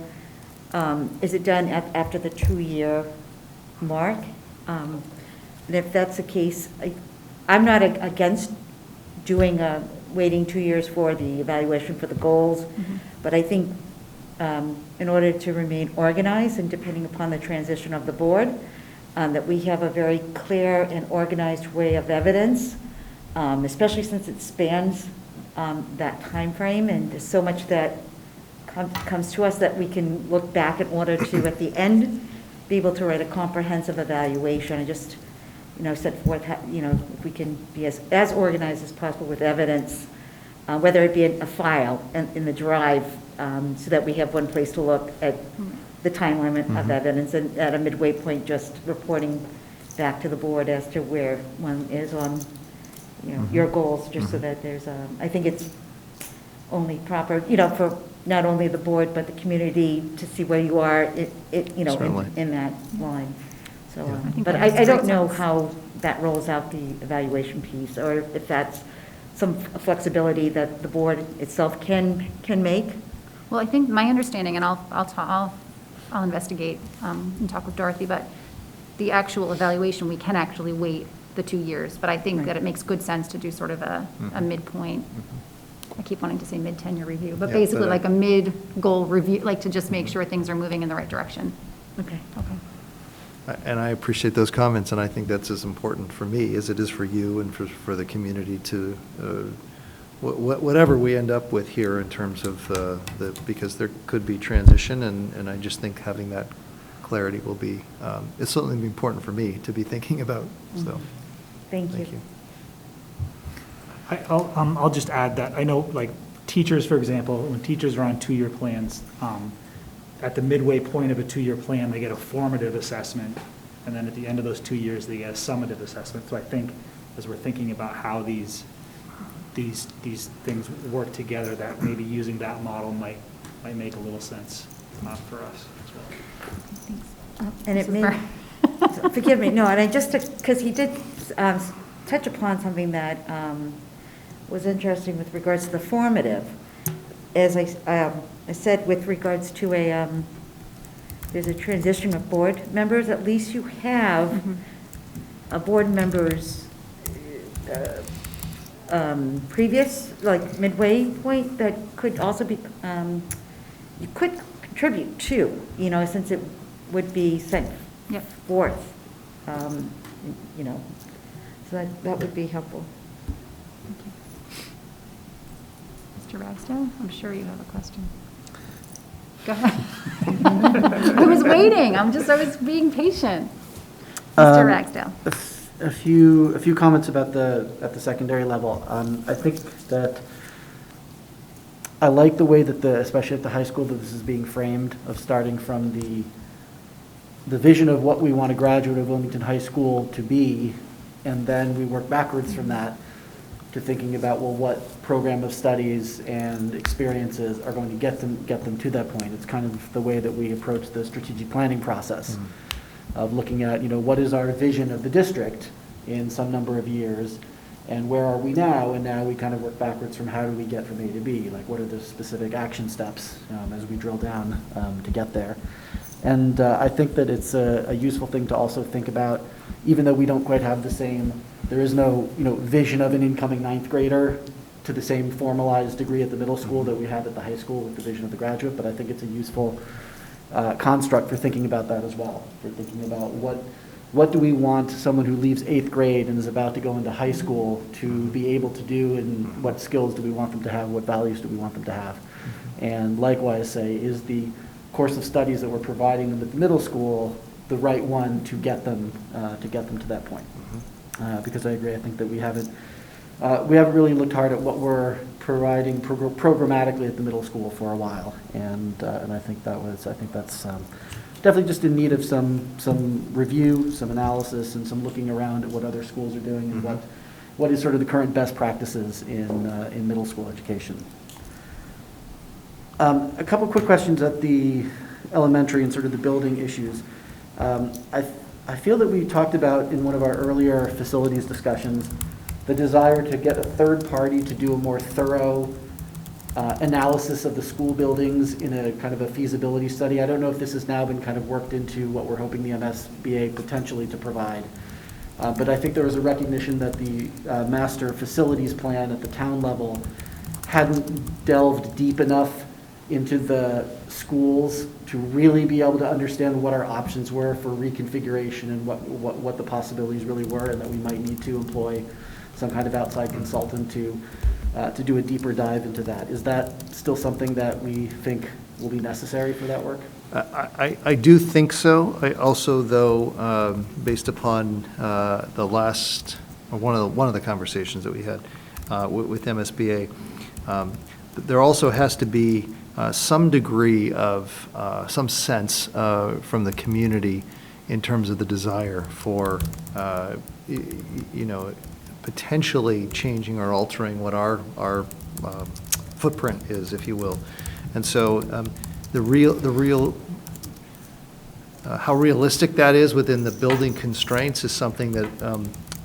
is it done after the 2-year mark? And if that's the case, I'm not against doing waiting 2 years for the evaluation for the goals. But I think in order to remain organized and depending upon the transition of the board, that we have a very clear and organized way of evidence, especially since it spans that time frame, and there's so much that comes to us that we can look back in order to, at the end, be able to write a comprehensive evaluation and just, set forth, if we can be as organized as possible with evidence, whether it be in a file in the drive, so that we have one place to look at the time limit of evidence, and at a midway point, just reporting back to the board as to where one is on, your goals, just so that there's, I think it's only proper, for not only the board, but the community to see where you are, Certainly. in that line. So, Yeah. I think but that makes I don't great know sense. how that rolls out the evaluation piece, or if that's some flexibility that the board itself can make. Well, I think my understanding, and I'll investigate and talk with Dorothy, but the actual evaluation, we can actually wait the 2 years, but I think that it makes good sense to do sort of a midpoint. I keep wanting to say mid-tenure review, but Yeah, basically but, like a mid-goal review, like to just make sure things are moving in the right direction. Okay. And I appreciate those comments, and I think that's as important for me as it is for you and for the community to, whatever we end up with here in terms of because there could be transition, and I just think having that clarity will be, it's certainly important for me to be thinking about, so. Thank you. I'll just add that, I know, like, teachers, for example, when teachers are on 2-year plans, at the midway point of a 2-year plan, they get a formative assessment, and then at the end of those 2 years, they get a summative assessment. So I think, as we're thinking about how these things work together, that maybe using that model might make a little sense for us as well. And it may, forgive me, no, and I just, because he did touch upon something that was interesting with regards to the formative. As I said, with regards to there's a transition of board members, at least you have a board member's previous, like midway point that could also be, you could contribute to, since it would be sent forth, so that would be helpful. Mr. Ragsdale, I'm sure you have a question. Go ahead. I was waiting, I was being patient. Mr. Ragsdale. A few comments about at the secondary level. I think that I like the way that especially at the high school, that this is being framed, of starting from the vision of what we want a graduate of Wilmington High School to be, and then we work backwards from that to thinking about, well, what program of studies and experiences are going to get them to that point. It's kind of the way that we approach the strategic planning process, of looking at, what is our vision of the district in some number of years, and where are we now? And now we kind of work backwards from how do we get from A to B? Like, what are the specific action steps as we drill down to get there? And I think that it's a useful thing to also think about, even though we don't quite have the same, there is no, vision of an incoming 9th grader to the same formalized degree at the middle school that we have at the high school with the vision of the graduate, but I think it's a useful construct for thinking about that as well, for thinking about what do we want someone who leaves 8th grade and is about to go into high school to be able to do, and what skills do we want them to have, what values do we want them to have. And likewise say, is the course of studies that we're providing them at the middle school the right one to get them to that point? Because I agree, I think that we haven't really looked hard at what we're providing programmatically at the middle school for a while, and I think that's definitely just in need of some review, some analysis, and some looking around at what other schools are doing and what is sort of the current best practices in middle school education. A couple quick questions at the elementary and sort of the building issues. I feel that we talked about in one of our earlier facilities discussions the desire to get a third party to do a more thorough analysis of the school buildings in a kind of a feasibility study. I don't know if this has now been kind of worked into what we're hoping the MSBA potentially to provide. But I think there was a recognition that the master facilities plan at the town level hadn't delved deep enough into the schools to really be able to understand what our options were for reconfiguration and what the possibilities really were, and that we might need to employ some kind of outside consultant to do a deeper dive into that. Is that still something that we think will be necessary for that work? I do think so. I also, though, based upon the last, or one of the conversations that we had with MSBA, there also has to be some degree of, some sense from the community in terms of the desire for, potentially changing or altering what our footprint is, if you will. And so how realistic that is within the building constraints is something that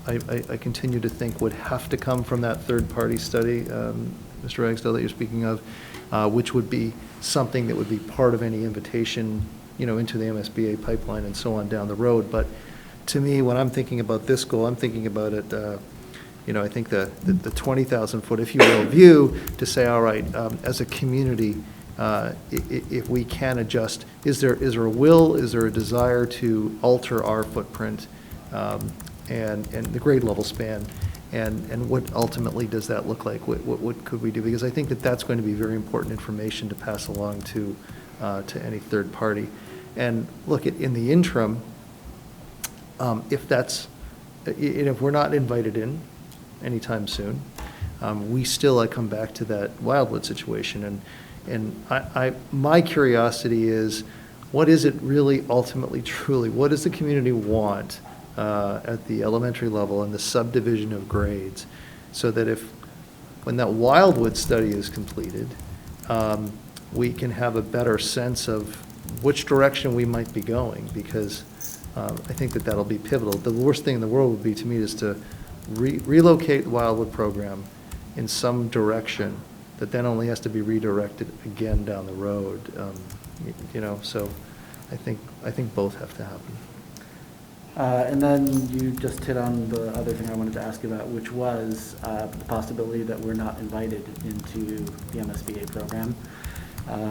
I continue to think would have to come from that third-party study, Mr. Ragsdale, that you're speaking of, which would be something that would be part of any invitation, into the MSBA pipeline and so on down the road. But to me, when I'm thinking about this goal, I'm thinking about it, I think the 20,000-foot, if you will, view to say, all right, as a community, if we can adjust, is there a will, is there a desire to alter our footprint and the grade level span, and what ultimately does that look like? What could we do? Because I think that that's going to be very important information to pass along to any third party. And look, in the interim, if we're not invited in anytime soon, I come back to that Wildwood situation, and my curiosity is, what is it really ultimately, truly, what does the community want at the elementary level and the subdivision of grades, so that when that Wildwood study is completed, we can have a better sense of which direction we might be going, because I think that that'll be pivotal. The worst thing in the world would be, to me, is to relocate the Wildwood program in some direction that then only has to be redirected again down the road. So I think both have to happen. And then you just hit on the other thing I wanted to ask about, which was the possibility that we're not invited into the MSBA program,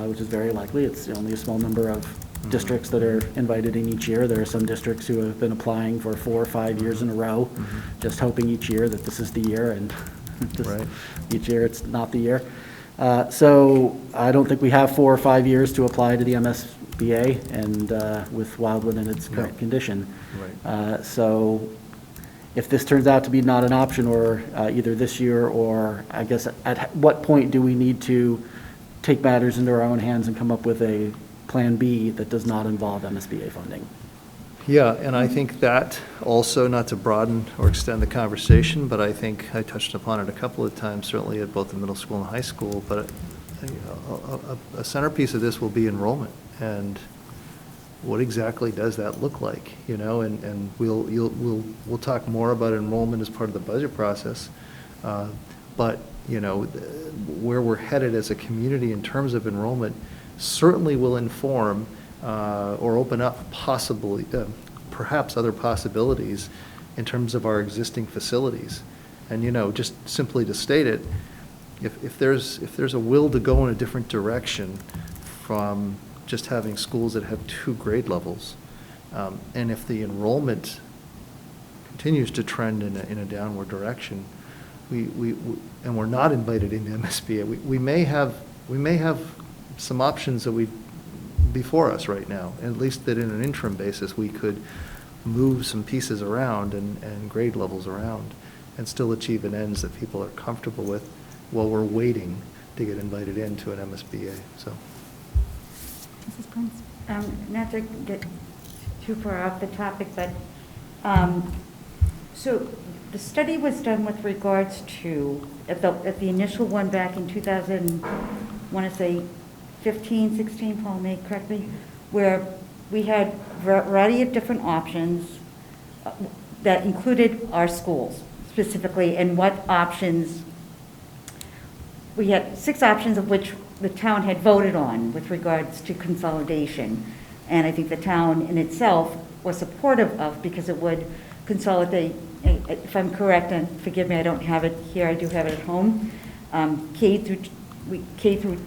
which is very likely. It's only a small number of districts that are invited in each year. There are some districts who have been applying for 4 or 5 years in a row, just hoping each year that this is the year, and Right. each year it's not the year. So I don't think we have 4 or 5 years to apply to the MSBA, and with Wildwood in its current condition. Right. So if this turns out to be not an option, or either this year, or I guess at what point do we need to take matters into our own hands and come up with a Plan B that does not involve MSBA funding? Yeah, and I think that also, not to broaden or extend the conversation, but I think I touched upon it a couple of times, certainly at both the middle school and high school, but a centerpiece of this will be enrollment. And what exactly does that look like, and we'll talk more about enrollment as part of the budget process. But, where we're headed as a community in terms of enrollment certainly will inform or open up possibly, perhaps other possibilities in terms of our existing facilities. And, just simply to state it, if there's a will to go in a different direction from just having schools that have 2 grade levels, and if the enrollment continues to trend in a downward direction, and we're not invited into MSBA, we may have some options that before us right now, at least that in an interim basis we could move some pieces around and grade levels around and still achieve an ends that people are comfortable with while we're waiting to get invited into an MSBA. So, Mrs. Prince? Not to get too far off the topic, but so the study was done with regards to, at the initial one back in 2000, I want to say 15, 16, Paul may correct me, where we had a variety of different options that included our schools specifically, and what options, we had 6 options of which the town had voted on with regards to consolidation. And I think the town in itself was supportive of, because it would consolidate, if I'm correct, and forgive me, I don't have it here, I do have it at home, K through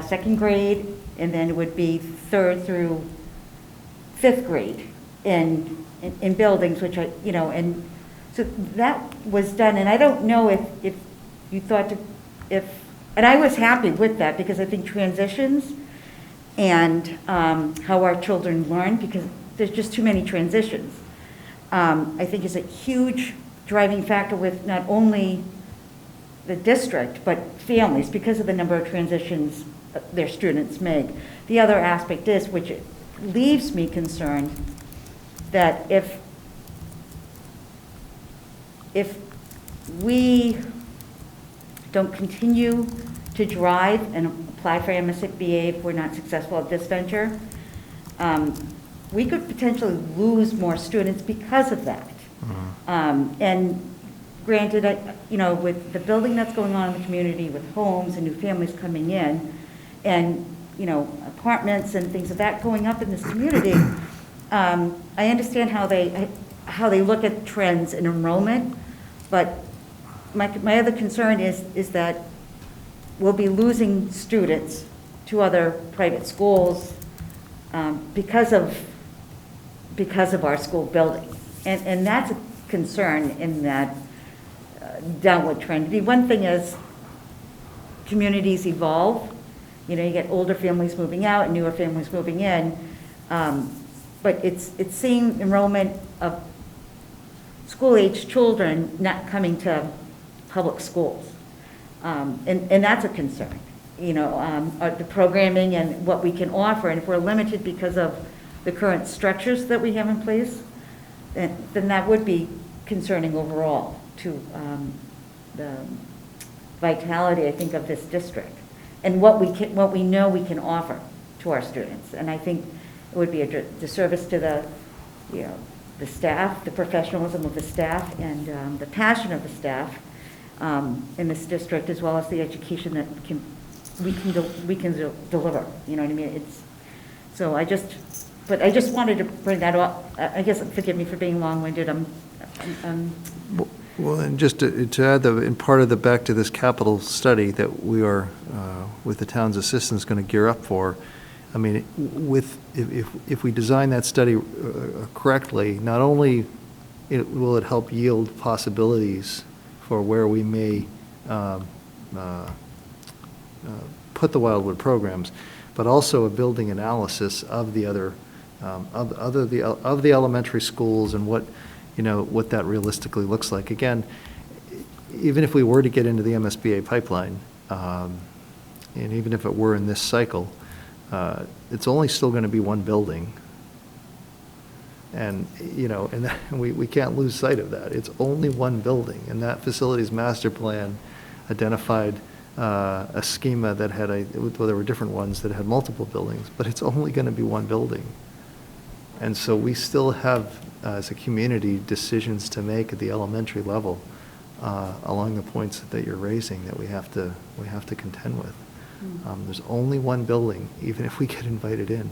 second grade, and then it would be third through fifth grade in buildings, which I, you know, and so that was done, and I don't know if you thought and I was happy with that, because I think transitions and how our children learn, because there's just too many transitions, I think is a huge driving factor with not only the district, but families, because of the number of transitions their students make. The other aspect is, which leaves me concerned, that if we don't continue to drive and apply for MSBA if we're not successful at this venture, we could potentially lose more students because of that. And granted, you know, with the building that's going on in the community, with homes and new families coming in, and, you know, apartments and things of that going up in this community, I understand how they look at trends in enrollment, but my other concern is that we'll be losing students to other private schools because of our school building. And that's a concern in that downward trend. The one thing is communities evolve. You know, you get older families moving out and newer families moving in. But it's seeing enrollment of school-age children not coming to public schools. And that's a concern, you know, the programming and what we can offer. And if we're limited because of the current structures that we have in place, then that would be concerning overall to the vitality, I think, of this district and what we know we can offer to our students. And I think it would be a disservice to the staff, the professionalism of the staff, and the passion of the staff in this district, as well as the education that we can deliver. You know what I mean? I just wanted to bring that up. I guess, forgive me for being long-winded. Well, and just to add, in part of back to this capital study that we are, with the town's assistance, going to gear up for, I mean, if we design that study correctly, not only will it help yield possibilities for where we may put the Wildwood programs, but also a building analysis of the other of the elementary schools and what that realistically looks like. Again, even if we were to get into the MSBA pipeline, and even if it were in this cycle, it's only still going to be one building. And, we can't lose sight of that. It's only one building, and that facilities master plan identified a schema that had there were different ones that had multiple buildings, but it's only going to be one building. And so we still have, as a community, decisions to make at the elementary level along the points that you're raising that we have to contend with. There's only one building, even if we get invited in.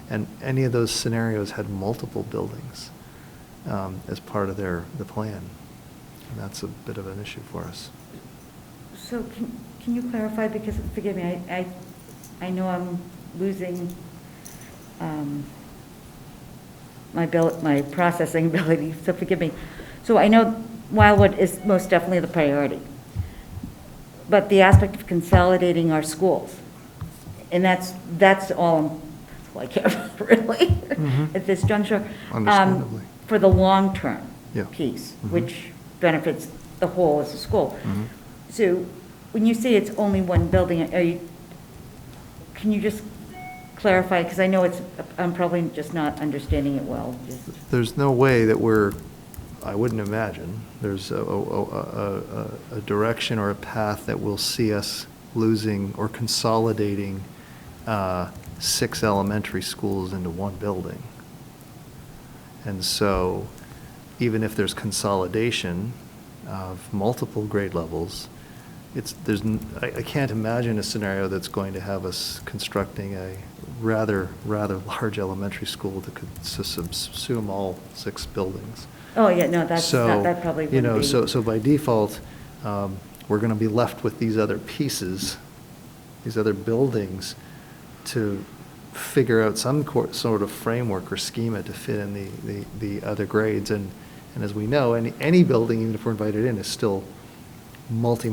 And any of those scenarios had multiple buildings as part of the plan. And that's a bit of an issue for us. So can you clarify, because, forgive me, I know I'm losing my processing ability, so forgive me. So I know Wildwood is most definitely the priority, but the aspect of consolidating our schools, and that's all I care about, really, at this juncture. Understandably. For the long-term Yeah. piece, which benefits the whole as a school. So when you say it's only one building, can you just clarify, because I know I'm probably just not understanding it well. There's no way that I wouldn't imagine, there's a direction or a path that will see us losing or consolidating 6 elementary schools into one building. And so even if there's consolidation of multiple grade levels, I can't imagine a scenario that's going to have us constructing a rather large elementary school that could subsume all 6 buildings. Oh, yeah, no, So, that probably you know, wouldn't be. so by default, we're going to be left with these other pieces, these other buildings, to figure out some sort of framework or schema to fit in the other grades. And as we know, any building, even if we're invited in, is still multi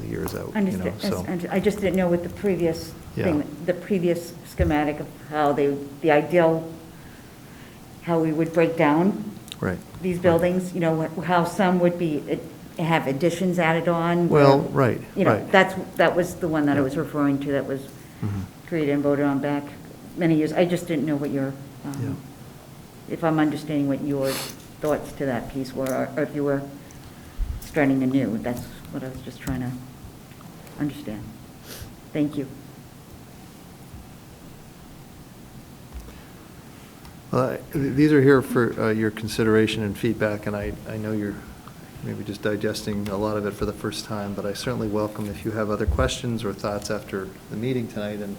years out, you know, so. I just didn't know with the previous Yeah. thing, the previous schematic of how the ideal, how we would break down Right. these buildings, you know, how some would be, have additions added on. Well, right, You know, right. that was the one that I was referring to, that was Mhm. created and voted on back many years. I just didn't know what your, Yeah. if I'm understanding what your thoughts to that piece were, or if you were starting anew. That's what I was just trying to understand. Thank you. Well, these are here for your consideration and feedback, and I know you're maybe just digesting a lot of it for the first time, but I certainly welcome if you have other questions or thoughts after the meeting tonight, and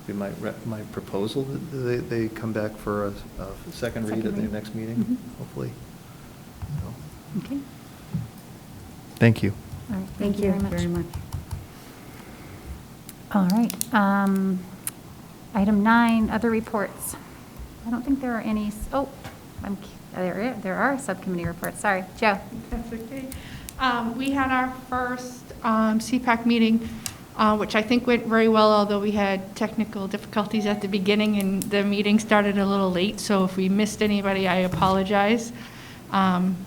we might, my proposal that they come back for a second read at the next meeting, hopefully. So, Okay. thank you. All right, Thank you very much. All right. Item 9, other reports. I don't think there are any, there are subcommittee reports. Sorry, Joe. That's okay. We had our first CPAC meeting, which I think went very well, although we had technical difficulties at the beginning and the meeting started a little late. So if we missed anybody, I apologize.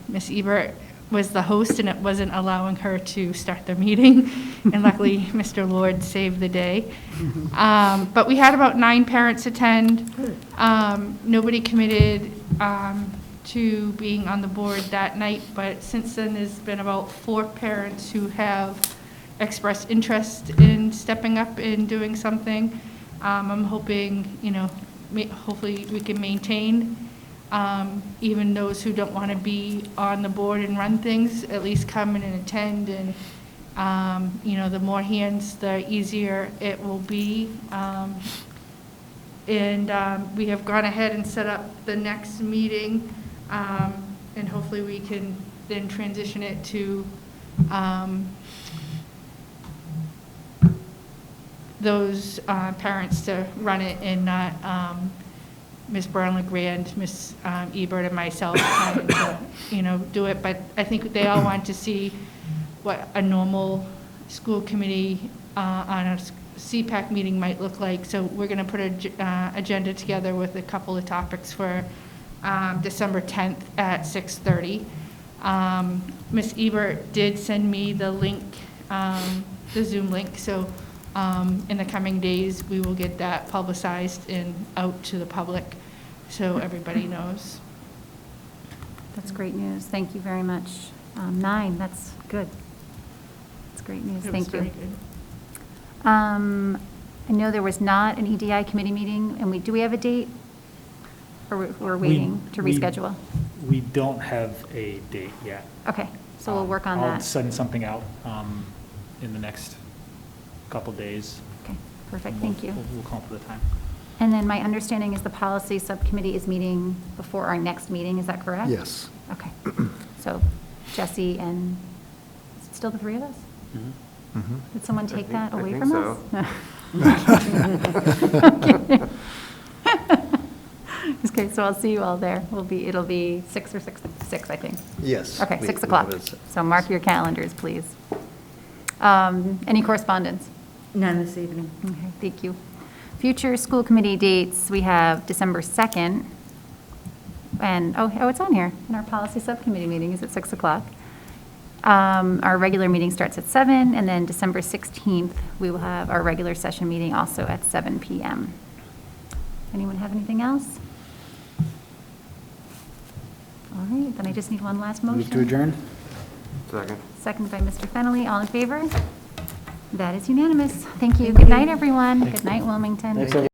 Ms. Ebert was the host and it wasn't allowing her to start the meeting. And luckily, Mr. Lord saved the day. But we had about 9 parents attend. Nobody committed to being on the board that night, but since then, there's been about 4 parents who have expressed interest in stepping up and doing something. I'm hoping, you know, hopefully we can maintain even those who don't want to be on the board and run things, at least come in and attend. And, you know, the more hands, the easier it will be. We have gone ahead and set up the next meeting, and hopefully we can then transition it to those parents to run it and not Ms. Brown-LeGrand, Ms. Ebert, and myself trying to, you know, do it. But I think they all want to see what a normal school committee on a CPAC meeting might look like. So we're going to put an agenda together with a couple of topics for December 10th at 6:30. Ms. Ebert did send me the link, the Zoom link. So in the coming days, we will get that publicized and out to the public so everybody knows. That's great news. Thank you very much. 9, that's good. That's great news. It was Thank you. very good. I know there was not an EDI committee meeting, and do we have a date? Or we're waiting to reschedule? We don't have a date yet. Okay, so we'll work on I'll that. send something out in the next couple days. Okay, perfect, thank you. We'll come up with a time. And then my understanding is the policy subcommittee is meeting before our next meeting, is that correct? Yes. Okay, so Jesse and, is it still the 3 of us? Mhm. Did someone take that I away think from so. us? Okay, so I'll see you all there. It'll be 6 or 6, I think. Yes. Okay, we- 6 we o'clock. have it. So mark your calendars, please. Any correspondence? None this evening. Okay, thank you. Future school committee dates, we have December 2nd. And, oh, it's on here. And our policy subcommittee meeting is at 6 o'clock. Our regular meeting starts at 7, and then December 16th, we will have our regular session meeting also at 7 p.m. Anyone have anything else? All right, then I just need one last motion. Move to adjourn? Second. Seconded by Mr. Fennelly. All in favor? That is unanimous. Thank you. Good night, everyone. Good night, Wilmington. Thanks, everyone.